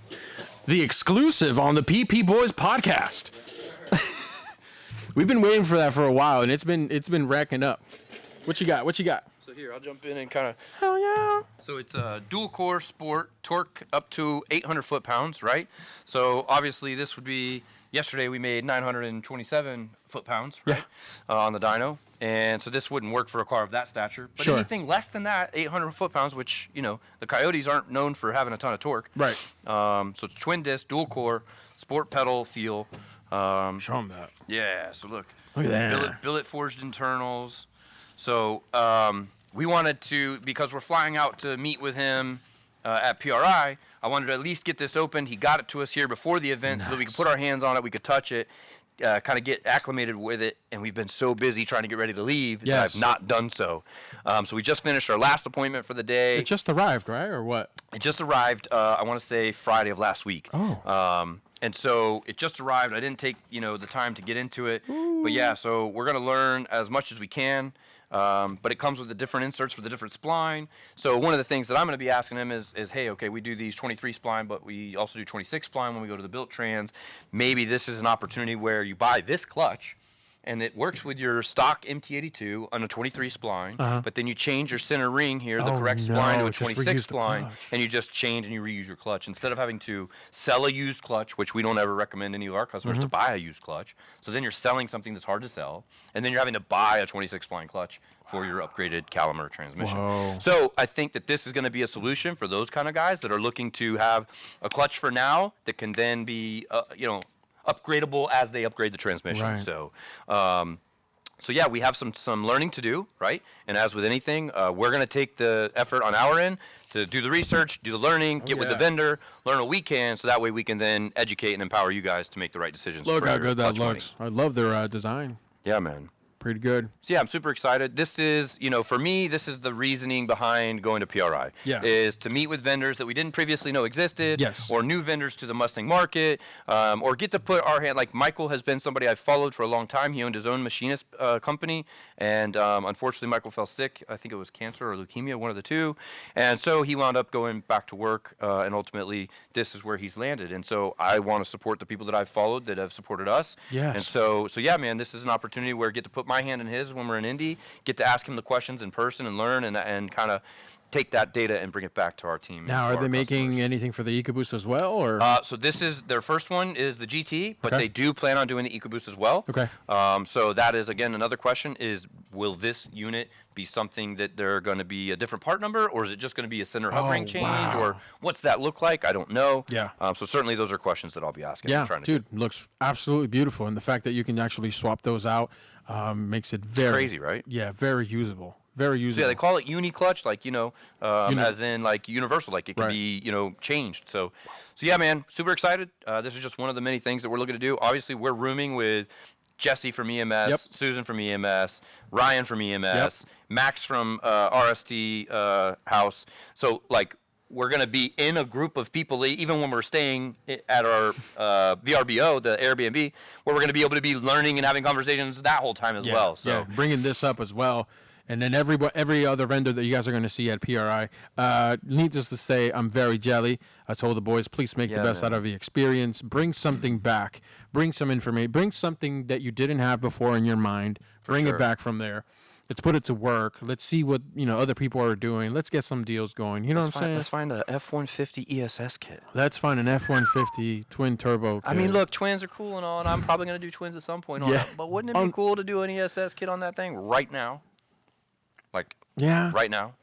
The exclusive on the PP Boyz podcast. We've been waiting for that for a while, and it's been racking up. What you got? So here, I'll jump in and kind of. Hell yeah. So it's a dual core sport, torque up to 800 foot-pounds, right? So obviously this would be, yesterday we made 927 foot-pounds, right, on the dyno. And so this wouldn't work for a car of that stature. But Sure. anything less than that, 800 foot-pounds, which, you know, the Coyotes aren't known for having a ton of torque. Right. So it's twin disc, dual core, sport pedal feel. Show them that. Yeah, so look. Look at that. Billet forged internals. So we wanted to, because we're flying out to meet with him at PRI, I wanted to at least get this opened. He got it to us here before the event so that we could put our hands on it, we could touch it, kind of get acclimated with it, and we've been so busy trying to get ready to leave that I've not done so. So we just finished our last appointment for the day. It just arrived, right, or what? It just arrived, I want to say Friday of last week. Oh. And so it just arrived. I didn't take, the time to get into it. Ooh. But yeah, so we're going to learn as much as we can. But it comes with the different inserts for the different spline. So one of the things that I'm going to be asking him is, hey, okay, we do these 23 spline, but we also do 26 spline when we go to the built trans. Maybe this is an opportunity where you buy this clutch, and it works with your stock MT82 on a 23 spline, but then you change your center ring here, the correct spline, to a 26 spline, and you just change and you reuse your clutch. Instead of having to sell a used clutch, which we don't ever recommend any of our customers to buy a used clutch, so then you're selling something that's hard to sell, and then you're having to buy a 26 spline clutch for your upgraded Calimer transmission. Whoa. So I think that this is going to be a solution for those kind of guys that are looking to have a clutch for now that can then be, upgradable as they upgrade the transmission. Right. So yeah, we have some learning to do, right? And as with anything, we're going to take the effort on our end to do the research, do the learning, get with the vendor, learn what we can, so that way we can then educate and empower you guys to make the right decisions. Look for how your good that clutch money. looks. I love their design. Yeah, man. Pretty good. So yeah, I'm super excited. This is, for me, this is the reasoning behind going to PRI. Yeah. Is to meet with vendors that we didn't previously know existed. Yes. Or new vendors to the Mustang market, or get to put our hand, like Michael has been somebody I've followed for a long time. He owned his own machinist company, and unfortunately Michael fell sick. I think it was cancer or leukemia, one of the two. And so he wound up going back to work, and ultimately this is where he's landed. And so I want to support the people that I've followed that have supported us. Yes. And so yeah, man, this is an opportunity where I get to put my hand in his when we're in Indy, get to ask him the questions in person and learn and kind of take that data and bring it back to our team. Now, are they making anything for the EcoBoost as well, or? So this is their first one is the GT, but they do plan on doing the EcoBoost as well. Okay. So that is again another question: is will this unit be something that they're going to be a different part number, or is it just going to be a center hub ring change, or what's that look like? I don't know. Yeah. So certainly those are questions that I'll be asking. Yeah, dude, looks absolutely beautiful, and the fact that you can actually swap those out makes it very crazy, right? Yeah, very usable. Very usable. Yeah, they call it uni-clutch, like, as in, like, universal. Like, it can be, changed. So yeah, man, super excited. This is just one of the many things that we're looking to do. Obviously, we're rooming with Jesse from EMS, Susan from EMS, Ryan from EMS, Max from RST House. So, like, we're going to be in a group of people, even when we're staying at our VRBO, the Airbnb, where we're going to be able to be learning and having conversations that whole time as well. So bringing this up as well. And then every other vendor that you guys are going to see at PRI, needless to say, I'm very jelly. I told the boys, please make the best out of the experience. Bring something back. Bring some information. Bring something that you didn't have before in your mind. Bring it back from there. Let's put it to work. Let's see what other people are doing. Let's get some deals going. You know what I'm saying? Let's find a F-150 ESS kit. Let's find an F-150 twin turbo kit. I mean, look, twins are cool and all, and I'm probably going to do twins at some point on that. But wouldn't it be cool to do an ESS kit on that thing right now? Like, right now.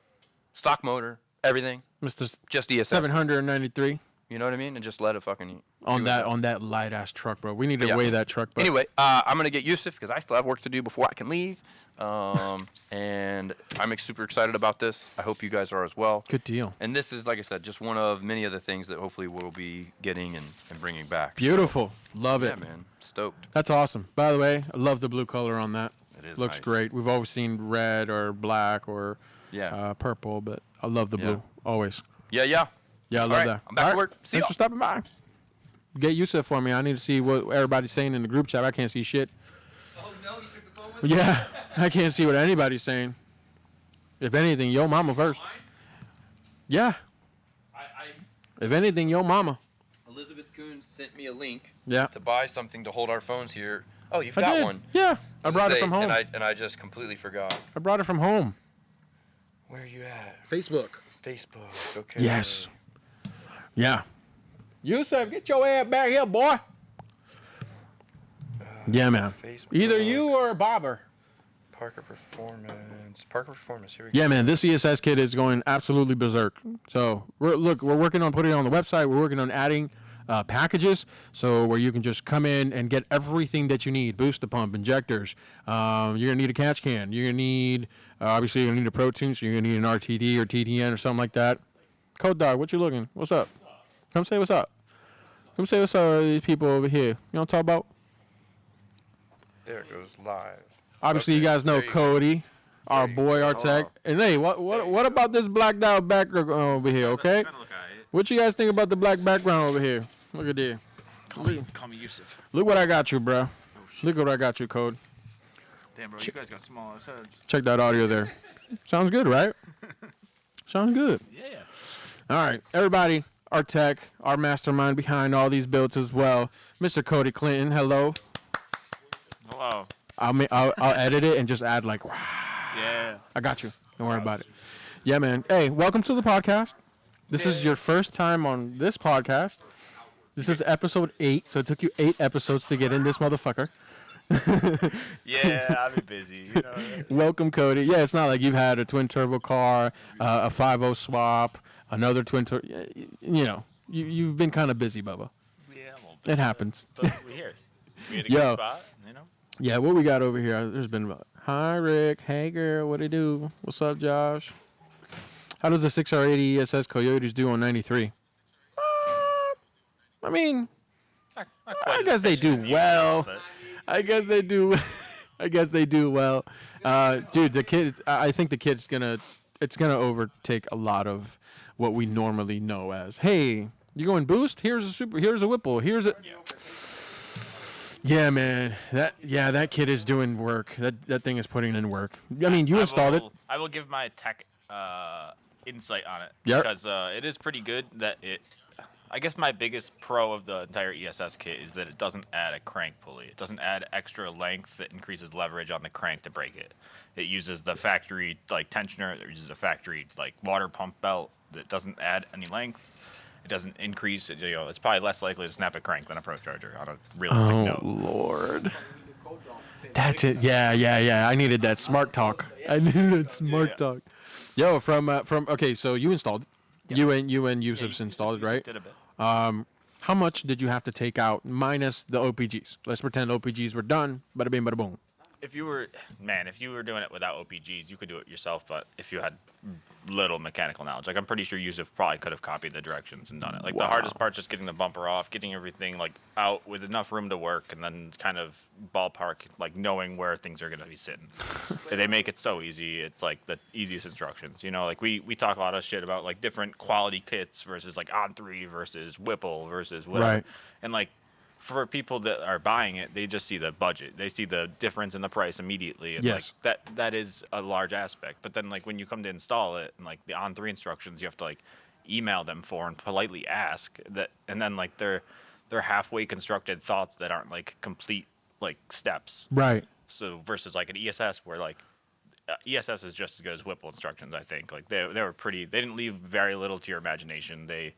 Stock motor, everything. Mr. Just ESS. 793. You know what I mean? And just let it fucking... On that light-ass truck, bro. We need to weigh that truck, bro. Anyway, I'm going to get Yusuf because I still have work to do before I can leave. And I'm super excited about this. I hope you guys are as well. Good deal. And this is, like I said, just one of many other things that hopefully we'll be getting and bringing back. Beautiful. Love it. Yeah, man. Stoked. That's awesome. By the way, I love the blue color on that. It is Looks nice. great. We've always seen red or black or purple, but I love the blue. Always. Yeah. Yeah, I love that. I'm back to work. See Thanks y'all. for stopping by. Get Yusuf for me. I need to see what everybody's saying in the group chat. I can't see shit. Oh, no, you took the phone with Yeah, I can't see what anybody's saying. If anything, yo mama first. Yeah. If anything, yo mama. Elizabeth Coons sent me a link to buy something to hold our phones here. Oh, you've I got did. one. Yeah, I brought it from home. And I just completely forgot. I brought it from home. Where are you at? Facebook. Facebook. Okay. Yes. Yeah. Yusuf, get your ass back here, boy. Yeah, man. Facebook. Either you or Bobber. Parker Performance. Here we go. Yeah, man. This ESS kit is going absolutely berserk. So we're working on putting it on the website. We're working on adding packages, so where you can just come in and get everything that you need: booster pump, injectors. You're gonna need a catch can. You're gonna need obviously you're gonna need a Pro Tune, so you're gonna need an RTD or TTN or something like that. Code Dog, what you looking? What's up? Come say what's up. Come say what's up to these people over here. You know what I'm talking about? There it goes live. Obviously, you guys know Cody, our boy, our tech. And hey, what about this blacked out background over here? Okay. What you guys think about the black background over here? Look at there. Call me Yusuf. Look what I got you, bro. Look what I got you, Code. Damn, bro, you guys got small ass heads. Check that audio there. Sounds good, right? Sounds good. Yeah. All right, everybody, our tech, our mastermind behind all these builds as well, Mr. Cody Clinton. Hello. Hello. I'll edit it and just add like, wow. Yeah. I got you. Don't worry about it. Yeah, man. Hey, welcome to the podcast. This is your first time on this podcast. This is episode 8, so it took you 8 episodes to get in this motherfucker. Yeah, I've been busy. You know. Welcome, Cody. Yeah, it's not like you've had a twin turbo car, a 5.0 swap, another twin turbo. You know, you've been kind of busy, Bubba. Yeah, a little bit. It happens. But we're here. We had a Yo. good spot, you know. Yeah, what we got over here? There's been about, hi, Rick. Hey, girl. What do you do? What's up, Josh? How does the 6R80 ESS Coyotes do on 93? I mean, I guess they do well. I guess they do. I guess they do well. Dude, the kid. I think the kid's gonna. It's gonna overtake a lot of what we normally know as. Hey, you going boost? Here's a Whipple. Here's a. Yeah, man. That kid is doing work. That thing is putting in work. I mean, you installed it. I will give my tech insight on it. Yep. Because it is pretty good that it I guess my biggest pro of the entire ESS kit is that it doesn't add a crank pulley. It doesn't add extra length that increases leverage on the crank to break it. It uses the factory like tensioner. It uses a factory like water pump belt that doesn't add any length. It doesn't increase. It's probably less likely to snap a crank than a Pro Charger on a realistic note. Lord. That's it. Yeah. I needed that smart talk. I needed that smart talk. Yo, from okay, so you installed it. Yeah. You and Yusuf's installed it, right? Did a bit. How much did you have to take out minus the OPGs? Let's pretend OPGs were done. Bada bing, bada boom. If you were doing it without OPGs, you could do it yourself. But if you had little mechanical knowledge, like I'm pretty sure Yusuf probably could have copied the directions and done it. Like the hardest part's just getting the bumper off, getting everything like out with enough room to work, and then kind of ballpark like knowing where things are gonna be sitting. They make it so easy. It's like the easiest instructions. Like we talk a lot of shit about like different quality kits versus like On3 versus Whipple versus whatever, right. And like. For people that are buying it, they just see the budget. They see the difference in the price immediately. And yes. Like that is a large aspect. But then like when you come to install it and like the On3 instructions, you have to like email them for and politely ask that, and then like they're halfway constructed thoughts that aren't like complete like steps. Right. So versus like an ESS where like ESS is just as good as Whipple instructions, I think. Like they were pretty. They didn't leave very little to your imagination. They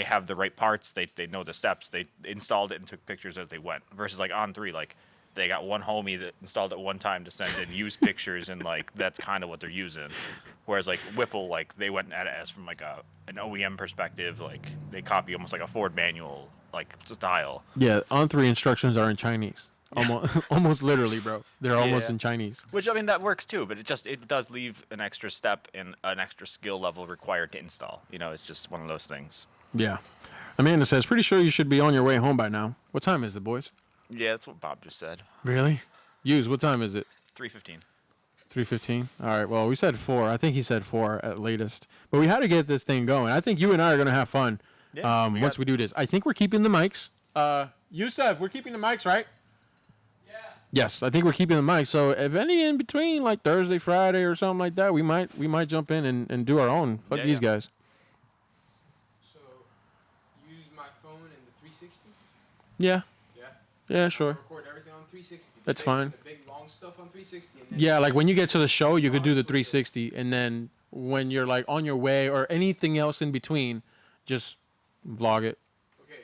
have the right parts. They know the steps. They installed it and took pictures as they went. Versus like On3, like they got one homie that installed it one time to send in used pictures, and like that's kind of what they're using. Whereas like Whipple, like they went at it as from like an OEM perspective. Like they copy almost like a Ford manual like style. Yeah, On3 instructions are in Chinese. Almost literally, bro. They're almost in Chinese. Which I mean that works too, but it does leave an extra step and an extra skill level required to install. It's just one of those things. Yeah. Amanda says, pretty sure you should be on your way home by now. What time is it, boys? Yeah, that's what Bob just said. Really? Use, what time is it? 3:15. 3:15? All right, well, we said 4. I think he said 4 at latest. But we had to get this thing going. I think you and I are going to have fun once we do this. I think we're keeping the mics. Yusuf, we're keeping the mics, right? Yeah. Yes, I think we're keeping the mics. So if any in between, like Thursday, Friday, or something like that, we might jump in and do our own. Fuck these guys. Yeah. Yeah, sure. Record everything on 360. That's fine. The big long stuff on 360. Yeah, like when you get to the show, you could do the 360, and then when you're like on your way or anything else in between, just vlog it. Okay.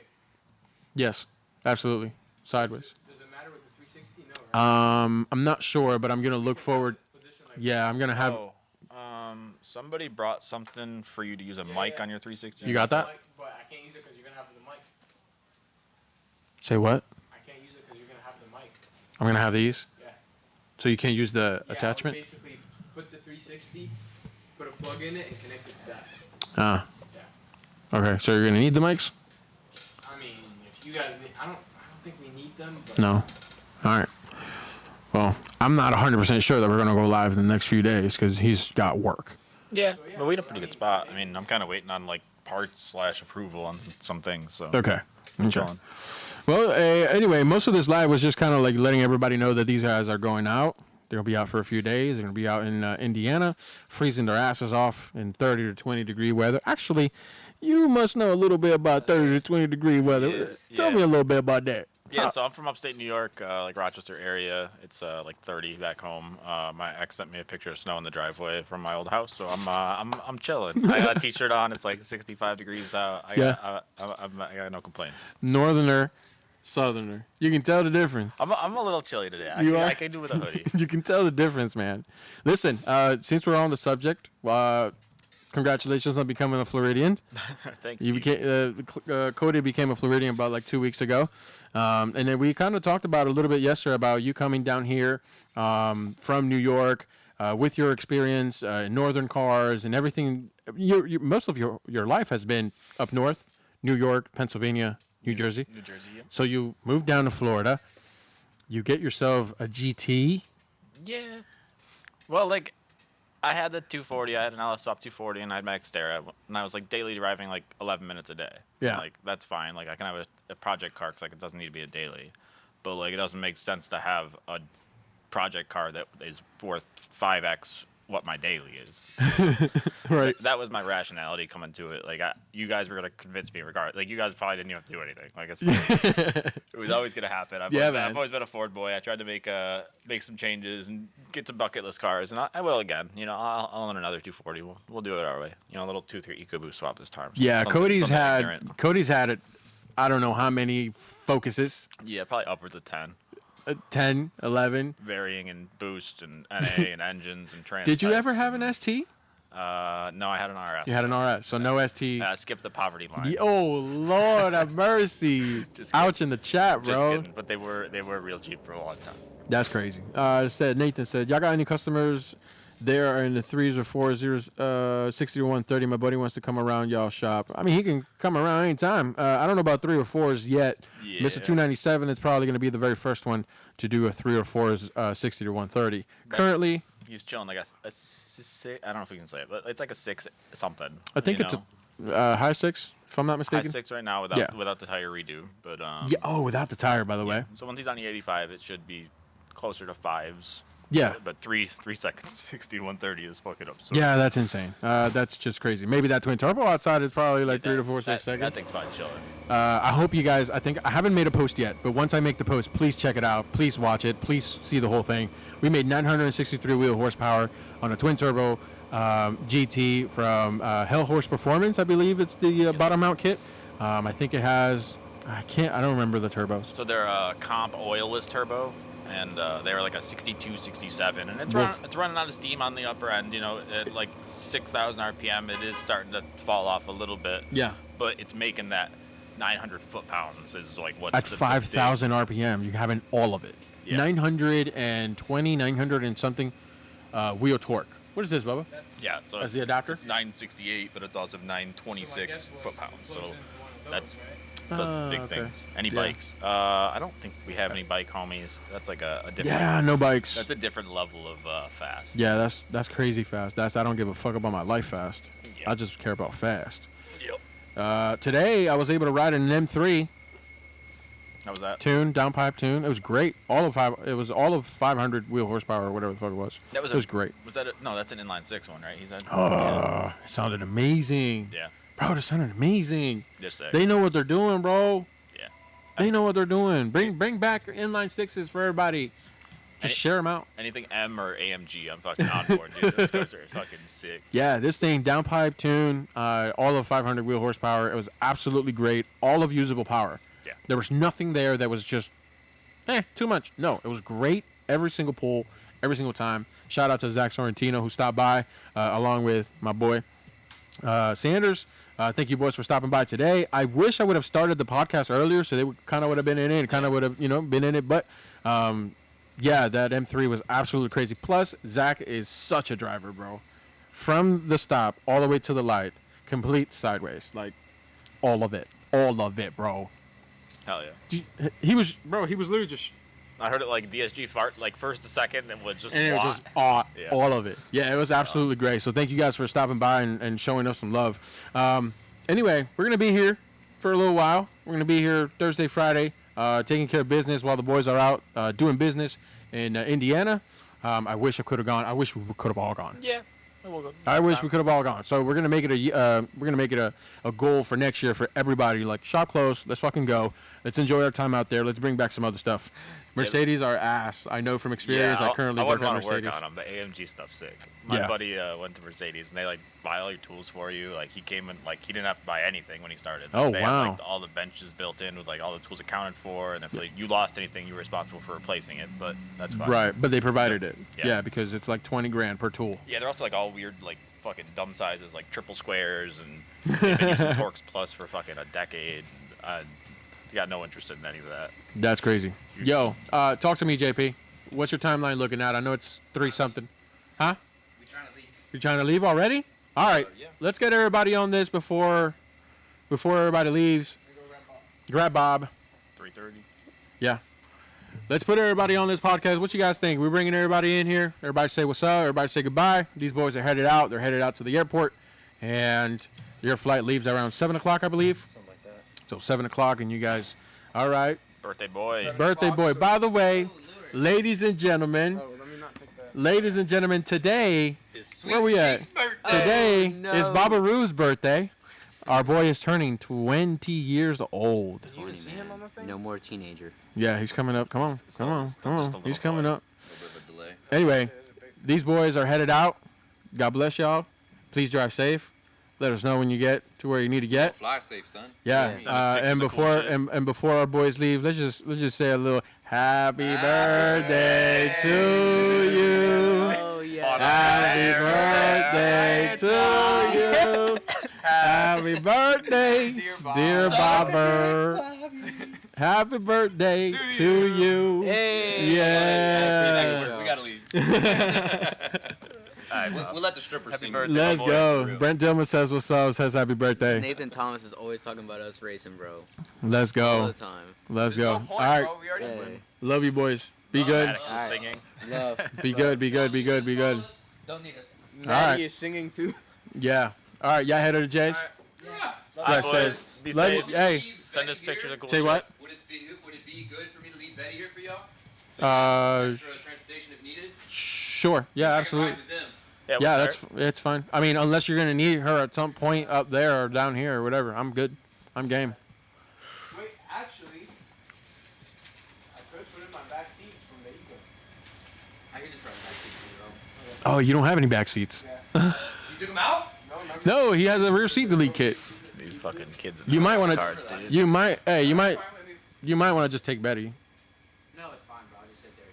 Yes, absolutely. Sideways. Does it matter with the 360? No, right? I'm not sure, but I'm gonna look forward. Yeah, I'm gonna have. Somebody brought something for you to use a mic on your 360. You got that? But I can't use it because you're gonna have the mic. Say what? I can't use it because you're gonna have the mic. I'm gonna have these. Yeah. So you can't use the attachment. I would basically put the 360, put a plug in it, and connect it to that. Yeah. Okay, so you're gonna need the mics? I mean, if you guys need, I don't think we need them. But No. All right. Well, I'm not 100% sure that we're gonna go live in the next few days because he's got work. Yeah, but we're in a pretty good spot. I mean, I'm kind of waiting on like parts / approval on some things. So Okay. I'm Okay. chilling. Well, anyway, most of this live was just kind of like letting everybody know that these guys are going out. They're going to be out for a few days. They're going to be out in Indiana, freezing their asses off in 30 to 20 degree weather. Actually, you must know a little bit about 30 to 20 degree weather. Tell me a little bit about that. Yeah, so I'm from upstate New York, like Rochester area. It's like 30 back home. My ex sent me a picture of snow in the driveway from my old house, so I'm chilling. I got a t-shirt on. It's like 65 degrees out. I got no complaints. Northerner, southerner. You can tell the difference. I'm a little chilly today. I can do with a hoodie. You can tell the difference, man. Listen, since we're on the subject, congratulations on becoming a Floridian. Thanks. You became Cody became a Floridian about like 2 weeks ago, and then we kind of talked about a little bit yesterday about you coming down here from New York with your experience in northern cars and everything. Most of your life has been up north, New York, Pennsylvania, New Jersey. New Jersey, yeah. So you moved down to Florida. You get yourself a GT. Yeah. Well, like, I had the 240. I had an LS Swap 240, and I had my Xterra, and I was like daily driving like 11 minutes a day. Yeah. And, like, that's fine. Like, I can have a project car because like it doesn't need to be a daily, but like it doesn't make sense to have a project car that is worth 5x what my daily is. Right. That was my rationality coming to it. Like, you guys were gonna convince me regardless. Like, you guys probably didn't even have to do anything. Like, it's fine. It was always gonna happen. I've always been a Ford boy. I tried to make some changes and get some bucket list cars, and I will again. You know, I'll own another 240. We'll do it our way. You know, a little 2.3 EcoBoost swap this time. Yeah, Cody's ignorant. had it. I don't know how many Focuses. Yeah, probably upwards of 10. 10, 11. Varying in boost and NA and engines and trans. Did you ever types have an and- ST? No, I had an RS. You had an RS, so no ST. Skip the poverty line. Oh Lord have mercy! Just kidding. Ouch in the chat, Just bro. kidding, but they were real cheap for a long time. That's crazy. Nathan said, y'all got any customers there are in the 3s or 4s, 60 to 130? My buddy wants to come around y'all shop. I mean, he can come around anytime. I don't know about 3 or 4s yet. Yeah. Mr. 297 is probably going to be the very first one to do a 3 or 4s, 60 to 130. Currently, He's chilling like a 6. I don't know if we can say it, but it's like a 6 something. I think it's a high 6, if I'm not high mistaken. 6 right now without the tire redo. But Yeah. Oh, without the tire, by the way. So once he's on the 85, it should be closer to 5s. Yeah. But 3 seconds, 60 to 130 is fucking up. So Yeah, that's insane. That's just crazy. Maybe that twin turbo outside is probably like 3 to 4, 6 seconds. That thing's fine chilling. I hope you guys, I haven't made a post yet, but once I make the post, please check it out. Please watch it. Please see the whole thing. We made 963 wheel horsepower on a twin turbo GT from Hell Horse Performance, I believe it's the bottom mount kit. I think it has, I don't remember the turbos. So they're a comp oilless turbo, and they're like a 62, 67, and it's running out of steam on the upper end. You know, at like 6,000 RPM, it is starting to fall off a little bit. Yeah. But it's making that 900 foot-pounds is like what. At 5,000 RPM, you're having all of it. Yeah. 920, 900 and something wheel torque. What is this, Bubba? Yeah, so That's the adapter? It's 968, but it's also 926 foot-pounds. So that does big things. Any bikes? I don't think we have any bike homies. That's like a different. Yeah, no bikes. That's a different level of fast. Yeah, that's crazy fast. I don't give a fuck about my life fast. Yeah. I just care about fast. Yep. Today I was able to ride an M3 How was that? downpipe tune. It was great. It was all of 500 wheel horsepower or whatever the fuck it was. That was it was great. Was that no? That's an inline 6 one, right? He said. It sounded amazing. Yeah. Bro, it sounded amazing. Just sick. They know what they're doing, bro. Yeah. They know what they're doing. Bring back inline 6s for everybody. Just share them out. Anything M or AMG, I'm fucking on board, dude. Those cars are fucking sick. Yeah, this thing, downpipe tune, all of 500 wheel horsepower. It was absolutely great. All of usable power. Yeah. There was nothing there that was just, too much. No, it was great every single pull, every single time. Shout out to Zach Sorrentino who stopped by, along with my boy Sanders. Thank you boys for stopping by today. I wish I would have started the podcast earlier so they kind of would have been in it and kind of would have, been in it. But, yeah, that M3 was absolutely crazy. Plus, Zach is such a driver, bro. From the stop all the way to the light, complete sideways. Like, all of it. All of it, bro. Hell yeah. He was literally just... I heard it like DSG fart, like first to second, and was just And it was just Yeah. all of it. Yeah, it was absolutely great. So thank you guys for stopping by and showing us some love. Anyway, we're going to be here for a little while. We're going to be here Thursday, Friday, taking care of business while the boys are out doing business in Indiana. I wish I could have gone. I wish we could have all gone. Yeah. We'll go. I wish we could have all gone. So we're gonna make it a goal for next year for everybody. Like, shop close. Let's fucking go. Let's enjoy our time out there. Let's bring back some other stuff. Mercedes are ass. I know from experience. I currently work at Mercedes. Work on them. The AMG stuff's sick. My buddy went to Mercedes and they like buy all your tools for you. Like he came in, like he didn't have to buy anything when he started. Like, they wow. Had, like, all the benches built in with like all the tools accounted for, and if like, you lost anything, you were responsible for replacing it. But that's fine. Right, but they provided it. Yeah. Yeah, because it's like $20,000 per tool. Yeah, they're also like all weird, like fucking dumb sizes, like triple squares, and they've been using Torx Plus for fucking a decade. Got no interest in any of that. That's crazy. Yo, talk to me, JP. What's your timeline looking at? I know it's 3 something. Huh? We're trying to leave. You're trying to leave already? All right. Yeah. Let's get everybody on this before everybody leaves. Grab Bob. 3:30. Yeah. Let's put everybody on this podcast. What you guys think? We're bringing everybody in here. Everybody say what's up. Everybody say goodbye. These boys are headed out. They're headed out to the airport. And your flight leaves around 7 o'clock, I believe. Something like that. So 7 o'clock, and you guys, all right. Birthday boy. Birthday boy. By the way, ladies and gentlemen, Oh, let me not take that. ladies and gentlemen, today, where we at? Today is Baba Roo's birthday. Our boy is turning 20 years old. 20, man. No more teenager. Yeah, he's coming up. Come on. He's coming up. Anyway, these boys are headed out. God bless y'all. Please drive safe. Let us know when you get to where you need to get. Fly safe, son. Yeah. And before our boys leave, let's just say a little happy birthday to you. Oh yeah. Happy birthday to you. Happy birthday, dear Bobber. Happy birthday to you. Hey. Yeah. We gotta leave. All right, We'll let the strippers Happy sing. birthday. Let's my boy, go. for real. Brent Dillman says what's up, says happy birthday. Nathan Thomas is always talking about us racing, bro. Let's All go. the time. Let's go. No point, All right. bro. We already won. Hey. Love you boys. Be good. Maddox is Alright. singing. Love. Be good. Be good. Be good. Be good. Don't need us. All right. is singing too. Yeah. All right. Y'all head to the Jays. All right, Jeff boys. says. Be Love safe. you. Hey. Send us pictures of cool Say shit. what? Would it be good for me to leave Betty here for y'all? Uh, For transportation if needed? sure. Yeah, absolutely. Ride with them. Yeah, we'll it's fine. I mean, unless you're gonna need her at some point up there or down here or whatever, I'm good. I'm game. Wait, actually, I could put in my back seats from the ego. I can just ride back to you, bro. Oh, you don't have any back seats. You took them out? No, he has a rear seat delete kit. These fucking kids. You might want cards, to. dude. You might want to just take Betty. No, it's fine, bro. I'll just sit there.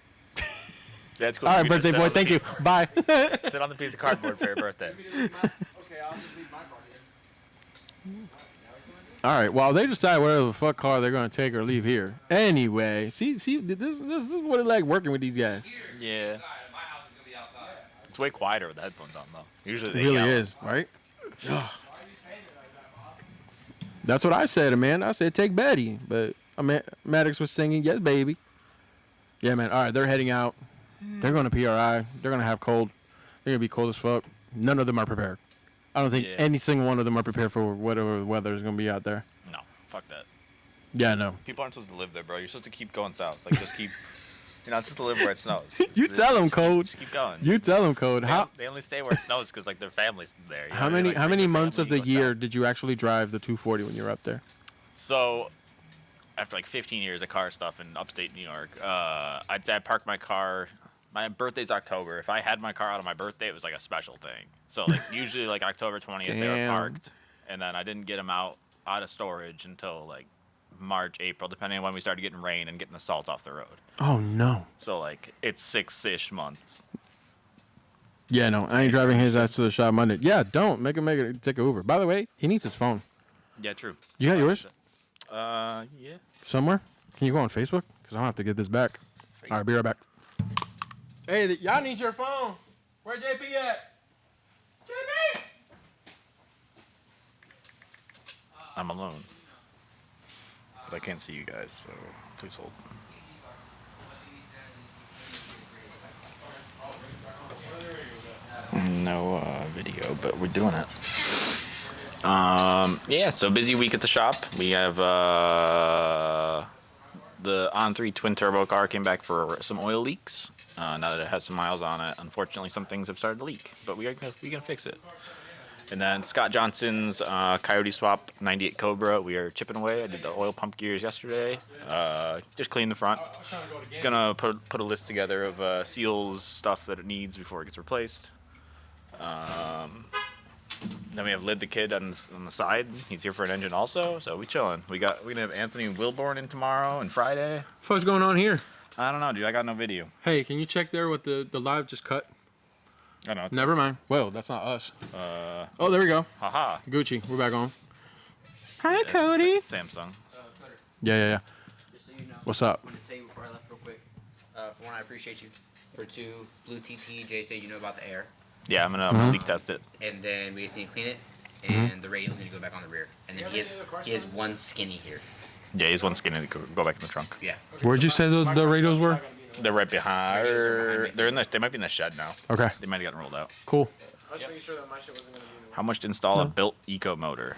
Yeah, it's cool. All You right, can just birthday sit boy. on the Thank you. piece- Bye. Sit on the piece of cardboard for your birthday. Okay, I'll just leave my car here. All right. Well, they decide whatever the fuck car they're gonna take or leave here. Anyway, see, this is what it's like working with these guys. Yeah. My house is gonna be outside. It's way quieter with the headphones on, though. Usually It they really yell. is, right? That's what I said, man. I said take Betty, but Maddox was singing yes, baby. Yeah, man. All right, they're heading out. They're going to PRI. They're going to have cold. They're going to be cold as fuck. None of them are prepared. I don't think Yeah. any single one of them are prepared for whatever the weather is going to be out there. No, fuck that. Yeah, no. People aren't supposed to live there, bro. You're supposed to keep going south. Like, just keep. You're not supposed to live where it snows. You tell them, Code. Just keep going. You tell them, Code. They only stay where it snows because like their family's there. You How know? They, many like, how bring many their months of family, the go year south. did you actually drive the 240 when you were up there? So, after like 15 years of car stuff in upstate New York, I'd say I parked my car. My birthday's October. If I had my car out on my birthday, it was like a special thing. So like usually like October 20th they were Damn. parked, and then I didn't get them out of storage until like March, April, depending on when we started getting rain and getting the salt off the road. Oh no. So like it's 6-ish months. Yeah, no. I ain't driving his ass to the shop Monday. Yeah, don't make him take an Uber. By the way, he needs his phone. Yeah, true. You got yours Yeah. somewhere? Can you go on Facebook? Because I don't have to get this back. All right, be right back. Hey, y'all need your phone. Where JP at? JP! I'm alone. But I can't see you guys, so please hold. No video, but we're doing it. Yeah, so busy week at the shop. We have the On3 twin turbo car came back for some oil leaks. Now that it has some miles on it, unfortunately some things have started to leak, but we're gonna fix it. And then Scott Johnson's Coyote Swap 98 Cobra. We are chipping away. I did the oil pump gears yesterday. Just cleaned the front. Gonna put a list together of seals, stuff that it needs before it gets replaced. Then we have Lid the Kid on the side. He's here for an engine also, so we chilling. We're gonna have Anthony Wilborn in tomorrow and Friday. What's going on here? I don't know, dude. I got no video. Hey, can you check there what the live just cut? I don't know. Never mind. Well, that's not us. Oh, there we go. Haha. Gucci, we're back on. Hi, Yeah, Cody. Samsung. Yeah. Just so you know. What's up? I wanted to tell you before I left real quick. For one, I appreciate you. For two, Blue TT, Jay said you know about the air. Yeah, I'm gonna leak test it. And then we just need to clean it. And the radials need to go back on the rear. And then he has one skinny here. Yeah, he's one skinny to go back in the trunk. Yeah. Where'd you say the radios were? They're right behind. They're in the. They might be in the shed now. Okay, They might have gotten rolled out. cool. I was making sure that my shit wasn't gonna be in the way. How much to install a built eco motor?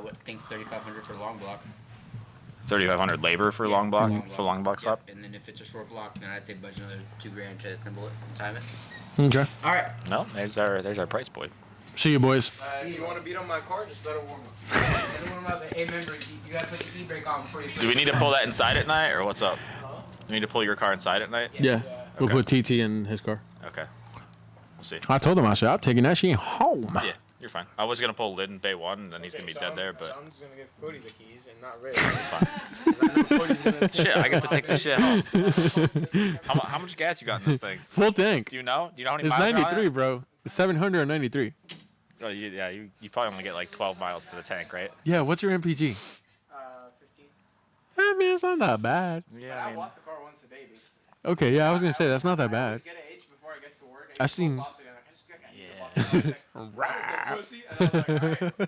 What think 3,500 for long block. 3,500 labor for long block swap. Yep. And then if it's a short block, then I'd say budget another $2,000 to assemble it and time it. Okay. All right. No, there's our price point. See you, boys. If you want to beat on my car, just let it warm up. Let it warm up. Hey, remember, you gotta put the e-brake on before you. Do we need to pull that inside at night, or what's up? Do we need to pull your car inside at night? Yeah. We'll Okay. put TT in his car. Okay. We'll see. I told him, I said, I'm taking that shit home. Yeah, you're fine. I was gonna pull lid in bay 1, and then he's gonna be dead there, but I'm just gonna give Cody the keys and not Ray. it's fine. Shit, I get to take this shit home. How much gas you got in this thing? Full tank. Do you know? Do you know how many It's miles are on 93, it? bro. It's 793. Oh, you probably only get like 12 miles to the tank, right? Yeah, what's your MPG? 15. I mean, it's not that bad. Yeah, I I mean, walk the car once a day, basically. Okay, yeah, I was going to say, that's not that I bad. always get an H before I get to work. I seen-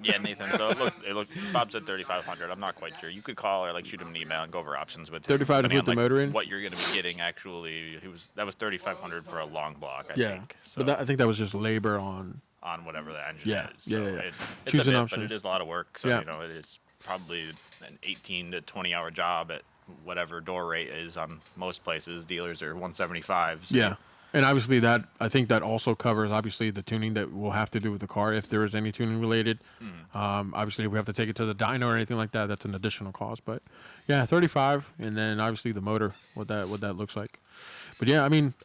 yeah, Nathan. So it looked. Bob said 3,500. I'm not quite sure. You could call or like shoot him an email and go over options with him. 35 to depending put the on, motor in? What you're going to be getting actually. That was 3,500 for a long block. I Yeah. think. So But I think that was just labor on. on whatever the engine Yeah, is. yeah, So yeah. it's Choosing a bit, options. but it is a lot of work. So Yeah. it is probably an 18 to 20 hour job at whatever door rate is on most places. Dealers are 175. So Yeah. And obviously I think that also covers obviously the tuning that we'll have to do with the car if there is any tuning related. Obviously if we have to take it to the dyno or anything like that, that's an additional cost. But yeah, 35, and then obviously the motor, what that looks like. But yeah, I mean,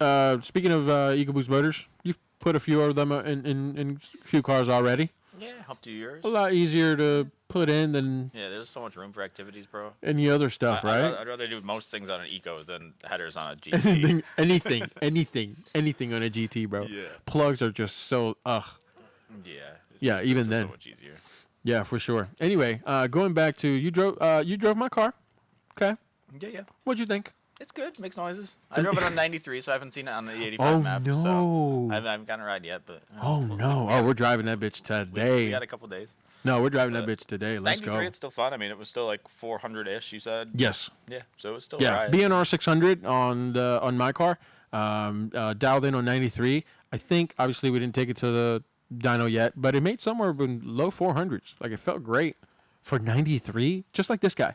speaking of EcoBoost motors, you've put a few of them in a few cars already. Yeah, helped you yours. A lot easier to put in than Yeah, there's so much room for activities, bro. any other stuff, right? I'd rather do most things on an Eco than headers on a GT. anything on a GT, bro. Yeah. Plugs are just so Yeah. Yeah, even it's then. so much easier. Yeah, for sure. Anyway, going back to you drove my car. Okay. Yeah. What'd you think? It's good. Makes noises. I drove it on 93, so I haven't seen it on the 85 Oh, map. no. So I haven't gotten a ride yet, but. Oh no! Oh, we're driving that bitch today. We got a couple days. No, we're driving that bitch today. Let's 93, go. it's still fun. I mean, it was still like 400-ish, you said? Yes. Yeah, so it's still Yeah. right. BNR 600 on my car. Dialed in on 93. I think obviously we didn't take it to the dyno yet, but it made somewhere in low 400s. Like it felt great for 93, just like this guy.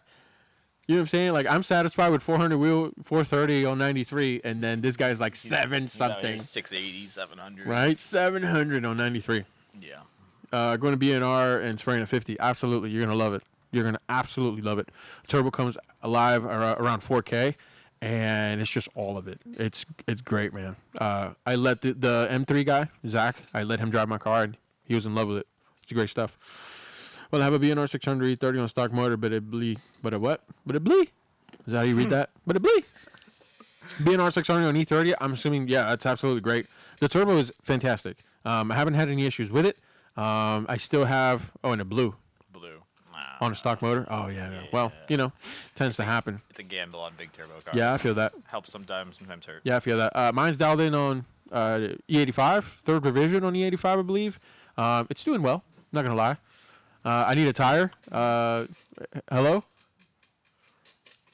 You know what I'm saying? Like I'm satisfied with 400 wheel, 430 on 93, and then this guy's like He's out here something. 680, 700. Right? 700 on 93. Yeah. Going to BNR and spraying a 50. Absolutely. You're going to love it. You're going to absolutely love it. Turbo comes alive around 4K, and it's just all of it. It's great, man. I let the M3 guy, Zach, I let him drive my car, and he was in love with it. It's great stuff. Well, I have a BNR 600 E30 on stock motor, but it bleed. But it what? But it bleed. Is that how you read that? But it bleed. BNR 600 on E30, I'm assuming, yeah, that's absolutely great. The turbo is fantastic. I haven't had any issues with it. I still have, and it blew Blue. on a stock motor. Oh, yeah. Well, tends to happen. It's a gamble on big turbo cars. Yeah, I feel that. Helps sometimes hurt. Yeah, I feel that. Mine's dialed in on E85, third revision on E85, I believe. It's doing well, not going to lie. I need a tire. Hello?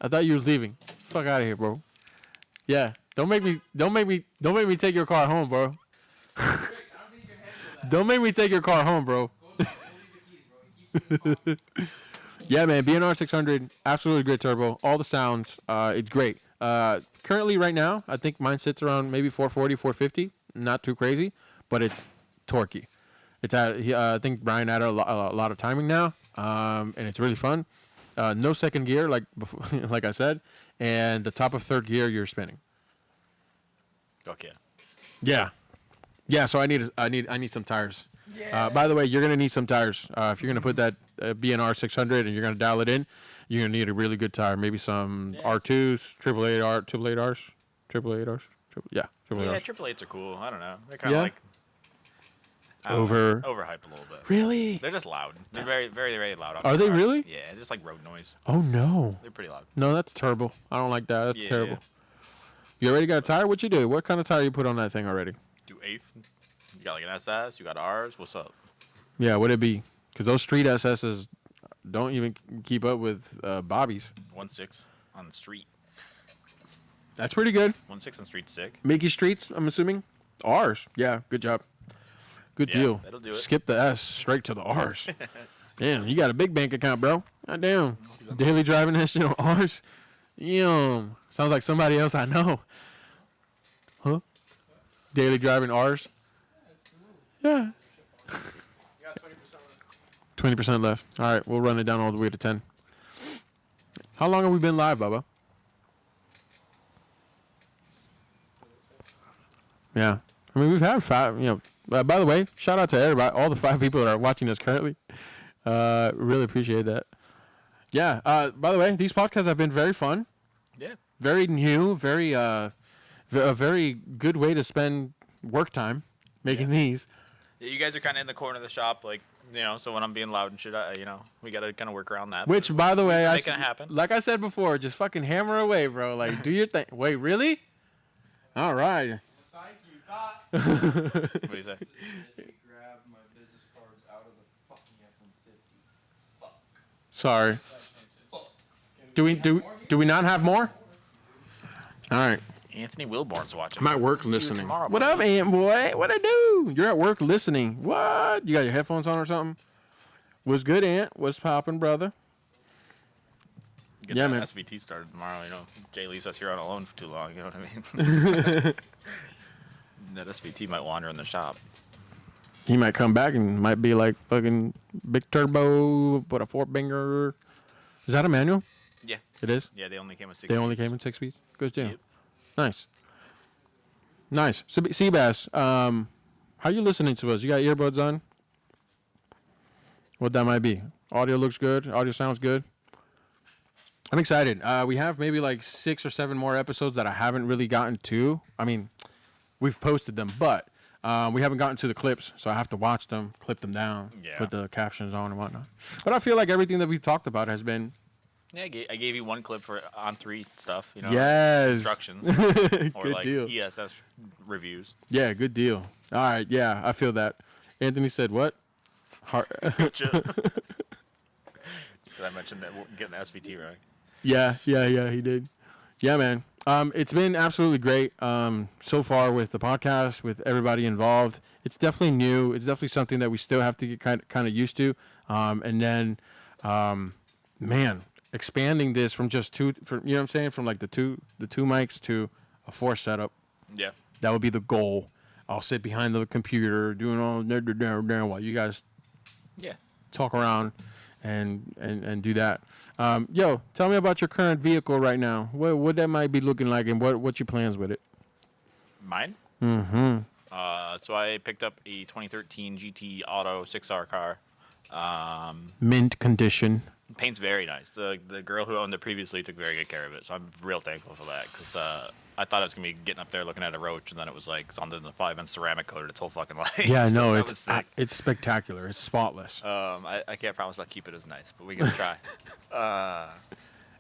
I thought you was leaving. Fuck out of here, bro. Yeah. Don't make me take your car home, bro. Don't make me take your car home, bro. Yeah, man. BNR 600, absolutely great turbo. All the sounds, it's great. Currently, right now, I think mine sits around maybe 440, 450. Not too crazy, but it's torquey. It's I think Brian added a lot of timing now, and it's really fun. No second gear, like before, like I said, and the top of third gear, you're spinning. Okay. Yeah. So I need some tires. Yeah. By the way, you're gonna need some tires if you're gonna put that BNR 600 and you're gonna dial it in. You're gonna need a really good tire. Maybe some R2s, 888Rs. Yeah, 888Rs. 888s are cool. I don't know. They're kind of Yeah. like I don't know, Overhyped overhyped a little bit. Really? They're just loud. They're very, very, very loud. On Are the they car. really? Yeah, just like road noise. Oh no. They're pretty loud. No, that's terrible. I don't like that. That's Yeah. terrible. You already got a tire? What you do? What kind of tire you put on that thing already? Do eighth. You got like an SS. You got R's. What's up? Yeah, would it be? Because those street SSs don't even keep up with Bobby's. 1.6 on the street. That's pretty good. 1.6 on street sick. Mickey Streets, I'm assuming. R's. Yeah, good job. Good Yeah, deal. that'll do it. Skip the S straight to the R's. Damn, you got a big bank account, bro. God damn. license. Daily driving history on ours. Sounds like somebody else I know. Huh? Daily driving ours. Yeah. 20% left. All right, we'll run it down all the way to 10. How long have we been live, Bubba? Yeah. I mean, we've had 5, by the way, shout out to everybody, all the 5 people that are watching us currently. Really appreciate that. Yeah. By the way, these podcasts have been very fun. Yeah. Very new, a very good way to spend work time making these. Yeah, you guys are kind of in the corner of the shop, like, so when I'm being loud and shit, we got to kind of work around that. Which, by the way, making it happen. Like I said before, just fucking hammer away, bro. Like, do your thing. Wait, really? All right. What do you say? Grab my business cards out of the fucking F-150. Sorry. Do we not have more? All right. Anthony Wilborn's watching. I'm at work See you listening. tomorrow, What up, buddy. Ant boy? What I do? You're at work listening. What? You got your headphones on or something? What's good, Ant? What's poppin', brother? Get Yeah, that man. SVT started tomorrow. Jay leaves us here on alone for too long. You know what I mean? That SVT might wander in the shop. He might come back and might be like fucking big turbo, put a 4-banger. Is that a manual? Yeah. It is? Yeah, they only came with 6 They only speeds. came in 6 speeds? Good deal. Yep. Nice. So, Seabass, how you listening to us? You got earbuds on? What that might be? Audio looks good. Audio sounds good. I'm excited. We have maybe like 6 or 7 more episodes that I haven't really gotten to. I mean, we've posted them, but we haven't gotten to the clips, so I have to watch them, clip them down, Yeah. put the captions on and whatnot. But I feel like everything that we've talked about has been... Yeah, I gave you one clip for on 3 stuff. Yes. Instructions. Or Good like deal. ESS reviews. Yeah, good deal. All right, yeah, I feel that. Anthony said what? Just because I mentioned that we're getting the SVT right. Yeah, he did. Yeah, man. It's been absolutely great so far with the podcast, with everybody involved. It's definitely new. It's definitely something that we still have to get kind of used to. And then, man, expanding this from just 2, you know what I'm saying, from like the two mics to a 4 setup. Yeah. That would be the goal. I'll sit behind the computer doing all while you guys Yeah. talk around and do that. Yo, tell me about your current vehicle right now. What that might be looking like, and what's your plans with it? Mine? Mm-hmm. So I picked up a 2013 GT Auto 6R car. Mint condition. Paint's very nice. The girl who owned it previously took very good care of it, so I'm real thankful for that. Because I thought I was gonna be getting up there looking at a roach, and then it was like something that's probably been ceramic coated its whole fucking life. Yeah, So no, that was it's sick. it's spectacular. It's spotless. I can't promise I'll keep it as nice, but we can try.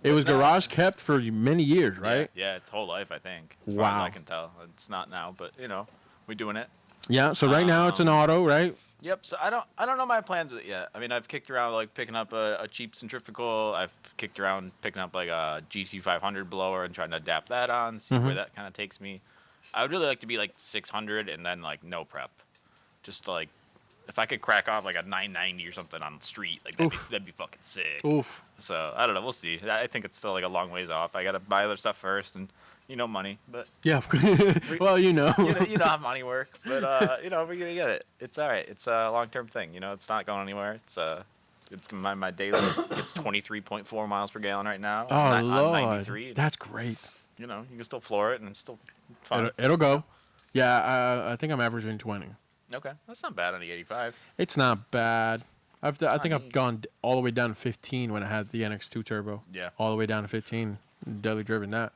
It was garage kept for many years, right? Yeah, its whole life, I think. As far Wow. as I can tell. It's not now, but we're doing it. Yeah. So right now it's an auto, right? Yep. So I don't know my plans with it yet. I mean, I've kicked around like picking up a cheap centrifugal. I've kicked around picking up like a GT500 blower and trying to adapt that on, see where that kind of takes me. I would really like to be like 600 and then like no prep, just like if I could crack off like a 990 or something on the street, like that'd be fucking sick. Oof. So I don't know. We'll see. I think it's still like a long ways off. I gotta buy other stuff first and. Money, but Yeah. Of course. Well, you know how money work, but we're gonna get it. It's all right. It's a long-term thing. It's not going anywhere. It's my daily. It's 23.4 miles per gallon right now. Oh on Lord, 93. that's great. You can still floor it and it's still fun. It'll go. Yeah, I think I'm averaging 20. Okay, that's not bad on the 85. It's not bad. I think I've gone all the way down to 15 when I had the NX2 turbo. Yeah. All the way down to 15. Daily driven that.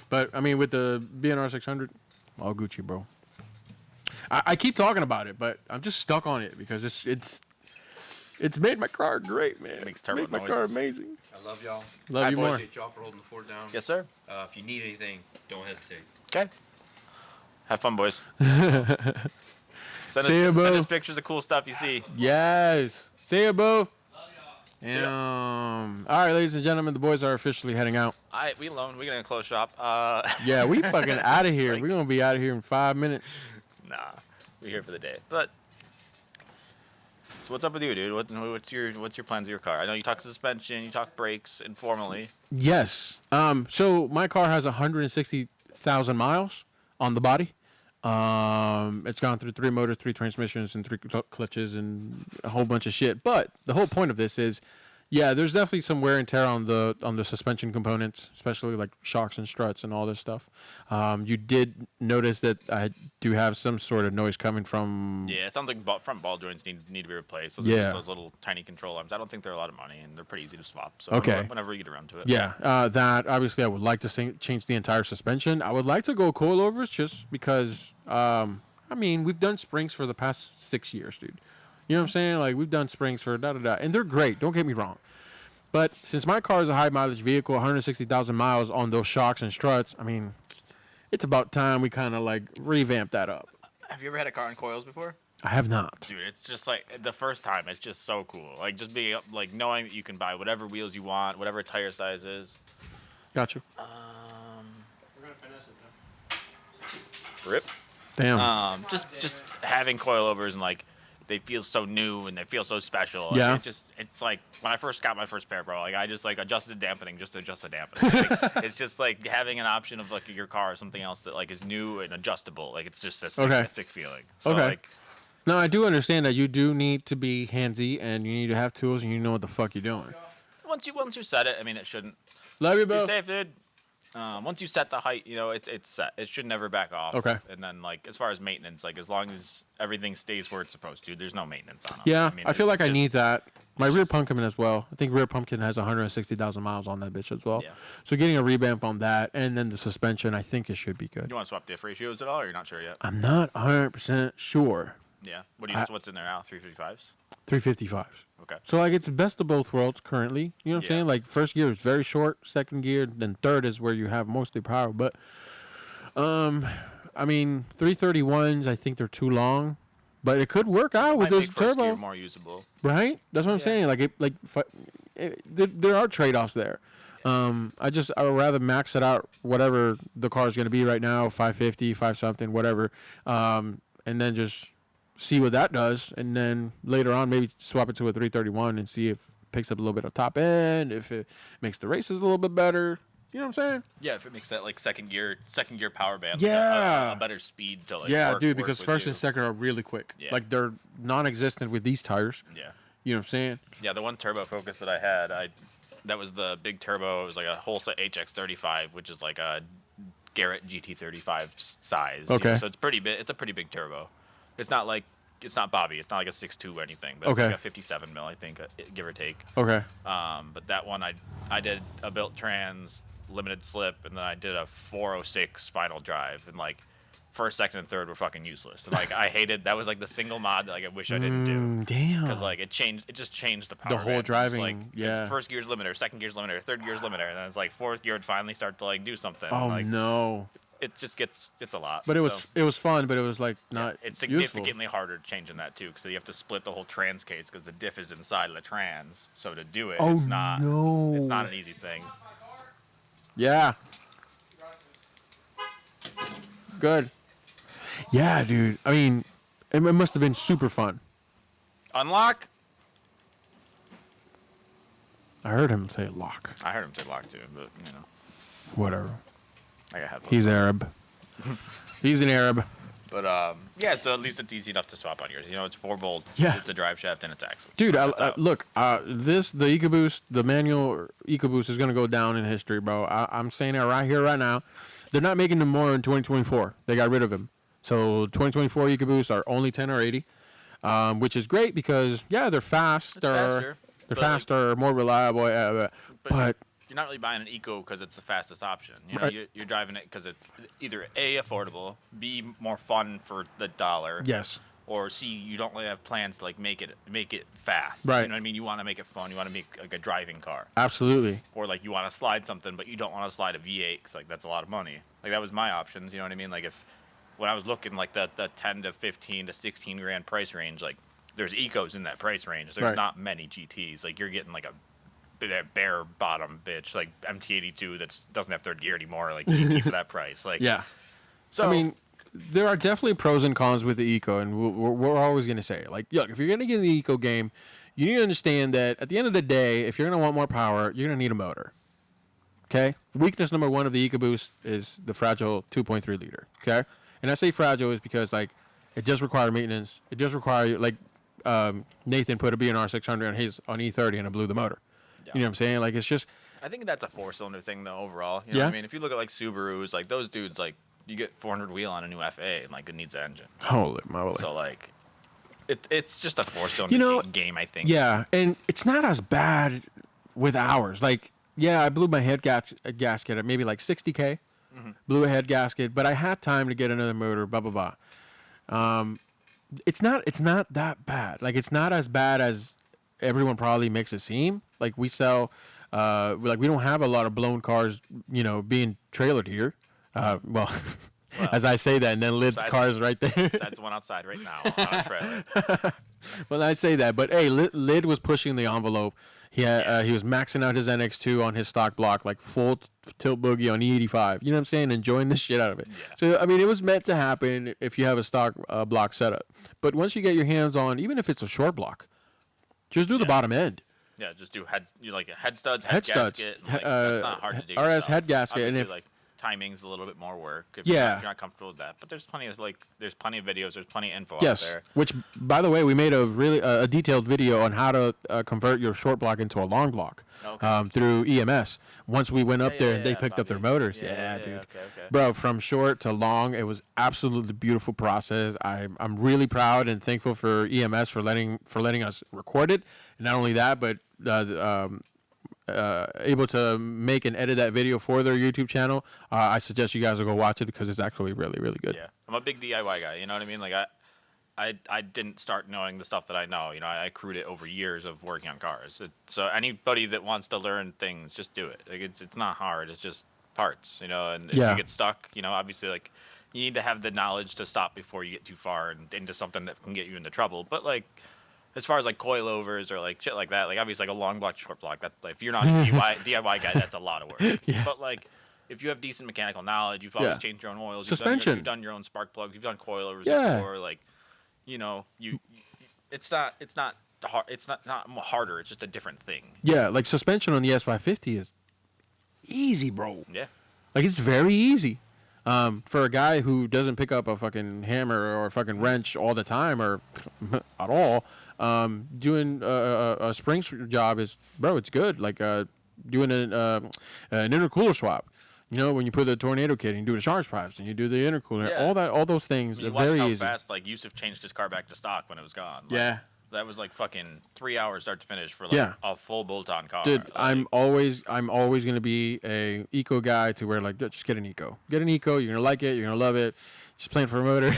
But I mean, with the BNR 600, all Gucci, bro. I keep talking about it, but I'm just stuck on it because it's made my car great, man. It makes It's turbo made my car noises. amazing. I love y'all. Love you boys. more. Appreciate y'all for holding the fort down. Yes, sir. If you need anything, don't hesitate. Okay. Have fun, boys. Send See ya, boo. us pictures of cool stuff you see. Yes. See ya, boo. Love y'all. See ya. All right, ladies and gentlemen, the boys are officially heading out. We alone. We're gonna close shop. Yeah, we fucking out of here. like- We're gonna be out of here in 5 minutes. Nah, we're here for the day. But So what's up with you, dude? What's your plans with your car? I know you talk suspension, you talk brakes informally. Yes. So my car has 160,000 miles on the body. It's gone through 3 motors, 3 transmissions, and 3 clutches, and a whole bunch of shit. But the whole point of this is, yeah, there's definitely some wear and tear on the suspension components, especially like shocks and struts and all this stuff. You did notice that I do have some sort of noise coming from. Yeah, it sounds like front ball joints need to be replaced. Those are Yeah. just those little tiny control arms. I don't think they're a lot of money, and they're pretty easy to swap. So Okay. whenever you get around to it. Yeah, that obviously I would like to change the entire suspension. I would like to go coilovers just because, I mean, we've done springs for the past 6 years, dude. You know what I'm saying? Like, we've done springs for da-da-da, and they're great. Don't get me wrong. But since my car is a high-mileage vehicle, 160,000 miles on those shocks and struts, I mean, it's about time we kind of, like, revamp that up. Have you ever had a car on coils before? I have not. Dude, it's just like the first time. It's just so cool. Like just being like knowing that you can buy whatever wheels you want, whatever tire size is. Got you. We're gonna finesse it though. Rip. Damn. Just having coilovers and like they feel so new and they feel so special. Like, Yeah. It's like when I first got my first pair, bro. Like I just like adjusted the dampening just to adjust the dampening. Like, it's just like having an option of like your car or something else that like is new and adjustable. Like it's just a sick feeling. So Okay. like. No, I do understand that you do need to be handsy and you need to have tools and you know what the fuck you're doing. Once you set it, I mean, it shouldn't. Love you, Be bro. safe, dude. Once you set the height, you know it's set. It should never back off. Okay. And then like as far as maintenance, like as long as everything stays where it's supposed to, there's no maintenance on it. Yeah, mean, I feel like I just- need that. My rear pumpkin as well. I think rear pumpkin has 160,000 miles on that bitch as well. Yeah. So getting a revamp on that and then the suspension, I think it should be good. You want to swap diff ratios at all, or you're not sure yet? I'm not 100% sure. Yeah. What's in there now? 355s. 355. Okay. So like it's best of both worlds currently. You know what I'm Yeah. saying? Like first gear is very short, second gear, then third is where you have mostly power. But I mean 331s, I think they're too long. But it could work out with Might this make first gear turbo, more usable. right? That's what I'm saying. Like there are trade-offs there. I would rather max it out, whatever the car is going to be right now, 550, 5 something, whatever, and then just see what that does, and then later on maybe swap it to a 331 and see if it picks up a little bit of top end, if it makes the races a little bit better. You know what I'm saying? Yeah, if it makes that like second gear power band. Yeah. Like a better speed to like. Yeah, work, dude, work because with first you. and second are really quick. Yeah. Like they're non-existent with these tires. Yeah. You know what I'm saying? Yeah, the one turbo Focus that I had, that was the big turbo. It was like a Holsa HX35, which is like a Garrett GT35 size. you know, Okay. so it's pretty big. It's a pretty big turbo. It's not Bobby. It's not like a 6.2 or anything. But Okay. it's like a 57 mil, I think, give or take. Okay. But that one, I did a built trans, limited slip, and then I did a 406 final drive, and like first, second, and third were fucking useless. And, like I hated that was like the single mod that like I wish I didn't do. Damn. Because like it just changed the power. whole band. It was, driving, like, yeah. First gear's limiter, second gear's limiter, third gear's limiter, and then it's like fourth gear would finally start to like do something. Oh like, no. It just it's a lot. But So, it was fun, but it was like yeah, not it's useful. significantly harder to change in that too, because you have to split the whole trans case because the diff is inside of the trans. So to do it, Oh, it's not no. it's not an easy thing. Yeah. Good. Yeah, dude. I mean, it must have been super fun. Unlock. I heard him say lock. I heard him say lock too, but you know, Whatever. I got headphones. He's Arab. He's an Arab. But yeah, so at least it's easy enough to swap on yours. You know, it's 4-bolt. Yeah. It's a drive shaft and it's axle. Dude, That's out. look, the EcoBoost, the manual EcoBoost is going to go down in history, bro. I'm saying it right here, right now. They're not making them more in 2024. They got rid of them. So 2024 EcoBoosts are only 10 or 80, which is great because, yeah, they're fast. It's faster, They're but, faster, more reliable. But you're not really buying an eco because it's the fastest option. You know, Right. you're driving it because it's either A, affordable, B, more fun for the dollar, yes. or C, you don't really have plans to like make it fast. Right. You know what I mean? You want to make it fun. You want to make like a driving car, Absolutely. or like you want to slide something, but you don't want to slide a V8 because like that's a lot of money. Like that was my options. You know what I mean? Like when I was looking like the 10 to 15 to 16 grand price range, like there's ecos in that price range. There's Right. not many GTs. Like you're getting like a bare bottom bitch like MT82 that doesn't have third gear anymore, like GT for that price. Like Yeah. So I mean, there are definitely pros and cons with the eco, and we're always going to say, like, look, if you're going to get in the eco game, you need to understand that at the end of the day, if you're going to want more power, you're going to need a motor. Okay? Weakness number one of the EcoBoost is the fragile 2.3 liter. Okay? And I say fragile is because, like, it does require maintenance. It does require, like, Nathan put a B&R 600 on E30 and it blew the motor. Yeah. You know what I'm saying? Like, it's just... I think that's a 4-cylinder thing, though, overall. You know what I mean? If you look at, like, Subarus, like, those dudes, like, you get 400 wheel on a new FA, and, like, it needs an engine. Holy moly. So, like, it's just a 4-cylinder game, I think. Yeah, and it's not as bad with ours. Like, yeah, I blew my head gasket at maybe, like, 60K. Blew a head gasket, but I had time to get another motor, blah, blah, blah. It's not that bad. Like, it's not as bad as everyone probably makes it seem. Like, we sell... like, we don't have a lot of blown cars, you know, being trailered here. Well, as I say that, and then Lid's car's right there. That's the one outside right now on a trailer. Well, I say that, but hey, Lid was pushing the envelope. He was maxing out his NX2 on his stock block, like full tilt boogie on E85. You know what I'm saying? Enjoying the shit out of it. Yeah. So, I mean, it was meant to happen if you have a stock block setup. But once you get your hands on, even if it's a short block, just do the bottom end. Yeah, just do head studs, head gasket. Like, that's not hard to do. RS yourself. head gasket, Obviously, and if like timing's a little bit more work. If yeah, you're not comfortable with that. But there's plenty of videos. There's plenty of info out there. Which, by the way, we made a really a detailed video on how to convert your short block into a long block through EMS. Once we went up there and they picked up their motors. Yeah, dude. Okay. Bro, from short to long, it was absolutely beautiful process. I'm really proud and thankful for EMS for letting us record it. And not only that, but able to make and edit that video for their YouTube channel. I suggest you guys will go watch it because it's actually really, really good. Yeah, I'm a big DIY guy. You know what I mean? Like I didn't start knowing the stuff that I know. You know, I accrued it over years of working on cars. So anybody that wants to learn things, just do it. Like it's not hard. It's just parts. You know, and if you get stuck, you know, obviously like you need to have the knowledge to stop before you get too far and into something that can get you into trouble. But like, as far as like coilovers or like shit like that, like obviously like a long block, short block, that like, if you're not a DIY guy, that's a lot of work. Yeah. But like, if you have decent mechanical knowledge, you've always changed your own oils, suspension, you've done your own spark plugs, you've done coilovers before, like, you know, it's not hard, it's not harder, it's just a different thing. Yeah, like suspension on the S550 is easy, bro. Yeah, like it's very easy. For a guy who doesn't pick up a fucking hammer or a fucking wrench all the time or at all, doing a springs job is, bro, it's good. Like doing an intercooler swap. You know, when you put the tornado kit and you do the charge pipes and you do the intercooler, all those things are very easy. How fast like Yusuf changed his car back to stock when it was gone. Like, yeah. That was like fucking 3 hours start to finish for like a full bolt-on car. Dude, like, I'm always gonna be a eco guy to where like just get an eco. Get an eco, you're gonna like it, you're gonna love it. Just playing for a motor.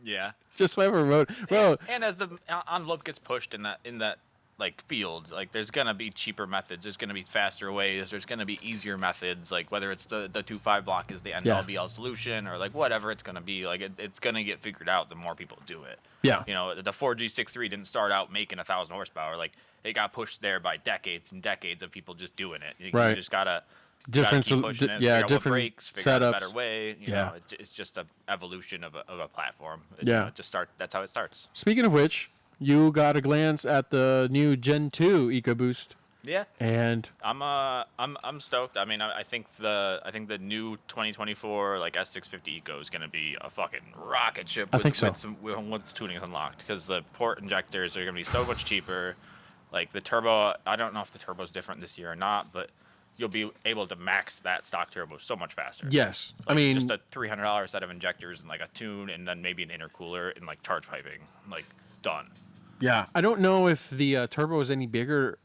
Yeah. Just playing for a motor. Bro. And as the envelope gets pushed in that like field, like there's gonna be cheaper methods, there's gonna be faster ways, there's gonna be easier methods, like whether it's the 2.5 block is the end all be all solution or like whatever it's gonna be, like it's gonna get figured out the more people do it. Yeah. You know, the 4G63 didn't start out making 1,000 horsepower. Like it got pushed there by decades and decades of people just doing it. You just gotta different keep pushing it, figure out what breaks, figure out a better way. You know, it's just an evolution of a platform. You know, that's how it starts. Speaking of which, you got a glance at the new Gen 2 EcoBoost. Yeah. And I'm stoked. I mean, I think the new 2024 like S650 Eco is going to be a fucking rocket ship. I think so. Once tuning is unlocked, because the port injectors are going to be so much cheaper. Like the turbo, I don't know if the turbo's different this year or not, but you'll be able to max that stock turbo so much faster. Yes. Like I mean, just a $300 set of injectors and like a tune and then maybe an intercooler and like charge piping, like done. Yeah. I don't know if the turbo is any bigger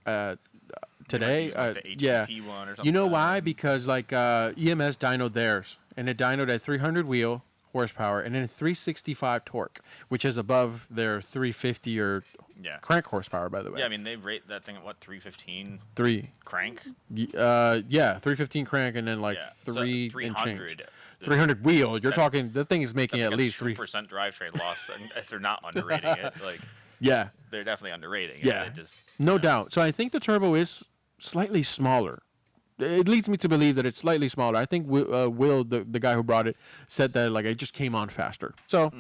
today. Like the HPP one or something. You know why? Because like EMS dynoed theirs, and it dynoed at 300 wheel horsepower and then 365 torque, which is above their 350 or crank horsepower, by the way. Yeah, I mean they rate that thing at what, 315? Crank? 315 crank and then like 300 and change. 300 wheel. You're talking. The thing is making at least 3% drivetrain loss, and if they're not underrating it, like. Yeah. They're definitely underrating it. Yeah. No doubt. So I think the turbo is slightly smaller it leads me to believe that it's slightly smaller. I think Will, the guy who brought it, said that like it just came on faster. So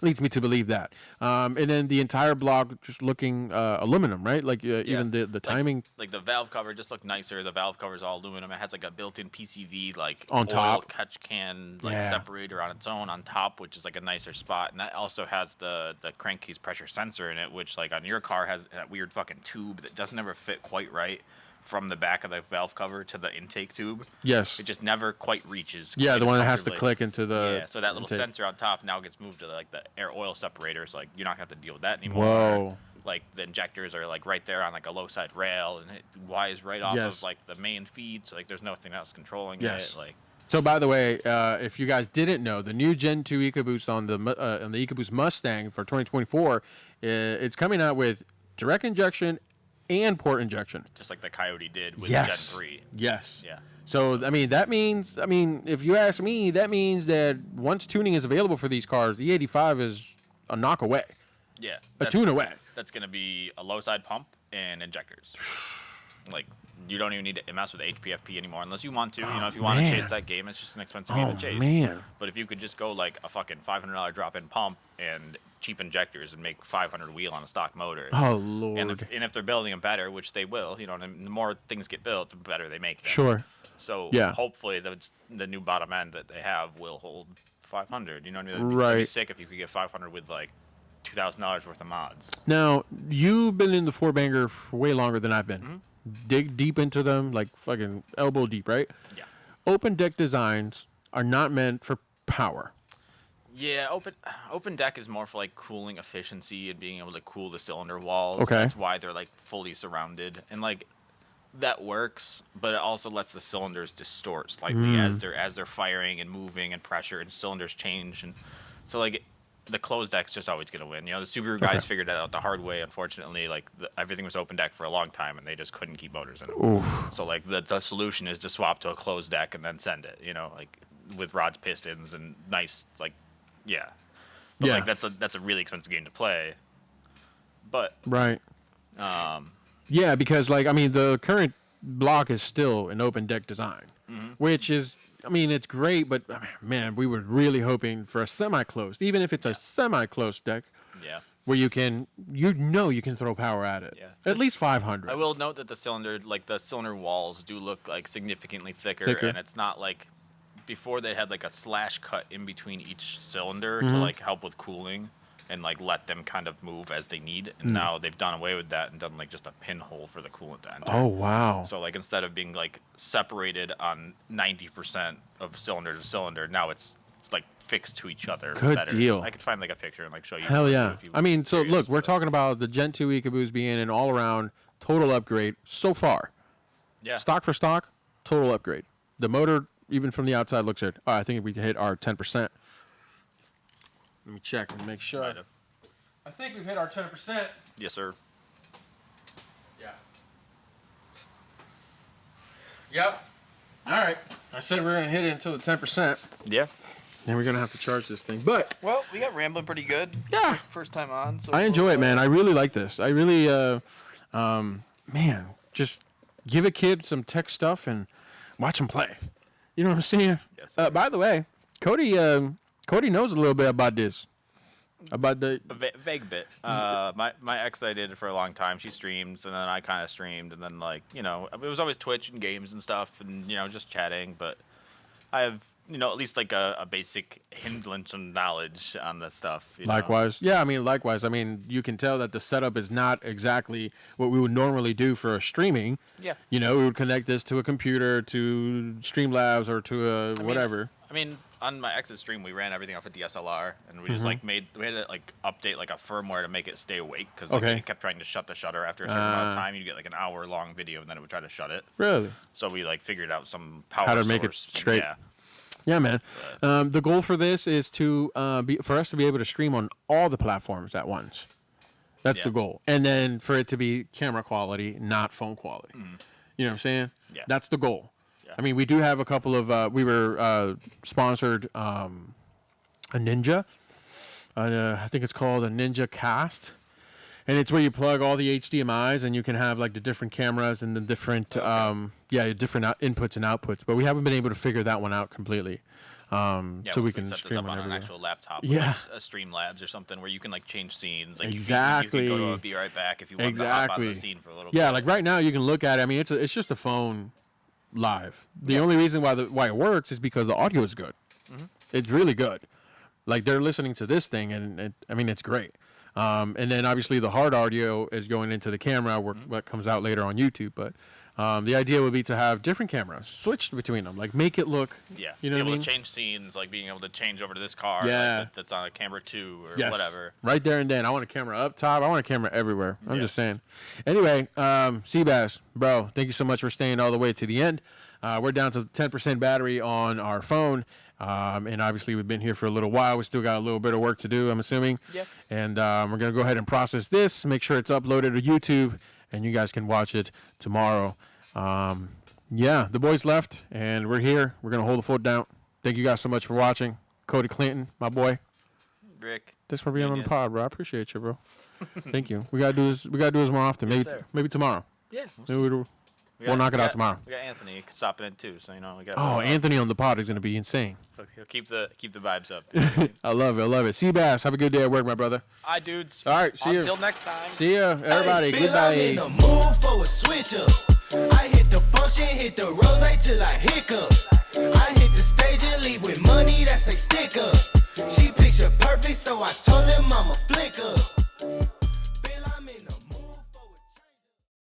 leads me to believe that. And then the entire block just looking aluminum, right? Like even the timing. Like the valve cover just looked nicer. The valve cover is all aluminum. It has like a built-in PCV like on oil top catch can like separator on its own on top, which is like a nicer spot. And that also has the crankcase pressure sensor in it, which like on your car has that weird fucking tube that doesn't ever fit quite right from the back of the valve cover to the intake tube. Yes. It just never quite reaches. Yeah, the one that has to click into the. Yeah, so that little intake. sensor on top now gets moved to like the air oil separator. So like you're not gonna have to deal with that anymore. Whoa. Like the injectors are like right there on like a low side rail, and it wires right off of like the main feed. So like there's nothing else controlling it. Like. So by the way, if you guys didn't know, the new Gen 2 EcoBoost on the EcoBoost Mustang for 2024, it's coming out with direct injection and port injection. Just like the Coyote did with Gen 3. Yes. Yeah. So, I mean, that means, if you ask me, that means that once tuning is available for these cars, the E85 is a knock away. Yeah. A tune away. That's going to be a low side pump and injectors. Like, you don't even need to mess with HPFP anymore unless you want to. You know, if you want to chase that game, it's just an expensive game to chase. Man. But if you could just go like a fucking $500 drop-in pump and cheap injectors and make 500 wheel on a stock motor. Oh, Lord. And if they're building them better, which they will, you know, and the more things get built, the better they make them. Sure. So Yeah. hopefully the new bottom end that they have will hold 500. You know what I mean? Right. It'd be sick if you could get 500 with like $2,000 worth of mods. Now, you've been in the four banger for way longer than I've been. Dig deep into them, like fucking elbow deep, right? Yeah. Open deck designs are not meant for power. Yeah, open deck is more for like cooling efficiency and being able to cool the cylinder walls. Okay. That's why they're like fully surrounded, and like that works, but it also lets the cylinders distort slightly as they're firing and moving and pressure and cylinders change, and so like the closed deck's just always gonna win. You know, the Subaru guys figured that out the hard way. Unfortunately, like everything was open deck for a long time, and they just couldn't keep motors in it. Oof. So like the solution is to swap to a closed deck and then send it. You know, like with rods, pistons, and nice like. Yeah, but like that's a really expensive game to play. But right, yeah, because like the current block is still an open deck design, which is it's great, but man, we were really hoping for a semi-closed, even if it's a semi-closed deck. Yeah. Where you can throw power at it. Yeah. At least 500. I will note that the cylinder walls do look like significantly thicker, and it's not like. Before they had like a slash cut in between each cylinder to like help with cooling and like let them kind of move as they need. And now they've done away with that and done like just a pinhole for the coolant to enter. Oh, wow. So like instead of being like separated on 90% of cylinder to cylinder, now it's like fixed to each other. Good deal. I could find like a picture and like show you. Hell yeah. So curious, look, we're talking about the Gen 2 EcoBoost being an all around total upgrade so far. Yeah. Stock for stock, total upgrade. The motor, even from the outside, looks good. I think we hit our 10%. Let me check and make sure. I think we've hit our 10%. Yes, sir. Yeah. Yep. All right. I said we're going to hit it until the 10%. Yeah. And we're going to have to charge this thing. But Well, we got rambling pretty good. Yeah. First time on. So I enjoy it, man. I really like this. I really, man, just give a kid some tech stuff and watch him play. You know what I'm saying? Yes, By the way, Cody knows a little bit about this. About the vague bit. My ex that I did it for a long time. She streams, and then I kind of streamed, and then like it was always Twitch and games and stuff, and just chatting. But I have at least like a basic hindrance of knowledge on this stuff. Likewise. Yeah, likewise. You can tell that the setup is not exactly what we would normally do for a streaming. Yeah. We would connect this to a computer, to Streamlabs, or to whatever. On my ex's stream, we ran everything off a DSLR, and we just we had to like update like a firmware to make it stay awake because it kept trying to shut the shutter after a certain amount of time. You'd get like an hour-long video, and then it would try to shut it. Really? So we like figured out some power how to source. make it straight. Yeah. Yeah, man. The goal for this is for us to be able to stream on all the platforms at once. That's the goal. And then for it to be camera quality, not phone quality. You know what I'm saying? Yeah. That's the goal. Yeah. We do have a couple of, we were sponsored a Ninja. I think it's called a Ninja Cast. And it's where you plug all the HDMI's, and you can have like the different cameras and the different, different inputs and outputs. But we haven't been able to figure that one out completely. So we can set this stream up on an everywhere. actual laptop, Yeah. with like a Streamlabs or something where you can like change scenes. Like Exactly. you can go to a Be Right Back if you want to hop on the scene for a little bit. Yeah, like right now you can look at it. I mean, it's just a phone live. The only reason why it works is because the audio is good. It's really good. Like they're listening to this thing, and it's great. And then obviously the hard audio is going into the camera, what comes out later on YouTube. But the idea would be to have different cameras switched between them, like make it look. Yeah, you know be what I able mean? to change scenes, like being able to change over to this car. Yeah. Like, that's on a camera 2 or Yes. whatever. Right there and then. I want a camera up top. I want a camera everywhere. I'm just saying. Anyway, Seabass, bro, thank you so much for staying all the way to the end. We're down to 10% battery on our phone. And obviously we've been here for a little while. We still got a little bit of work to do, I'm assuming. Yeah. And we're going to go ahead and process this, make sure it's uploaded to YouTube, and you guys can watch it tomorrow. The boys left, and we're here. We're going to hold the fort down. Thank you guys so much for watching. Cody Clinton, my boy. Rick. Thanks for being on the pod, bro. I appreciate you, bro. Thank you. We gotta do this more often. Yes, Maybe tomorrow. Yeah. We'll knock it out tomorrow. We got Anthony stopping in too, so we got. Oh, Anthony on the pod is gonna be insane. He'll keep the vibes up. I love it. Seabass, have a good day at work, my brother. Hi, dudes. All right, see you. Until next time. See ya, everybody. Hey, Bill, I'm in Goodbye. the mood for a switch up. I hit the function, hit the rose till I hiccup. I hit the stage and leave with money that's a stick up.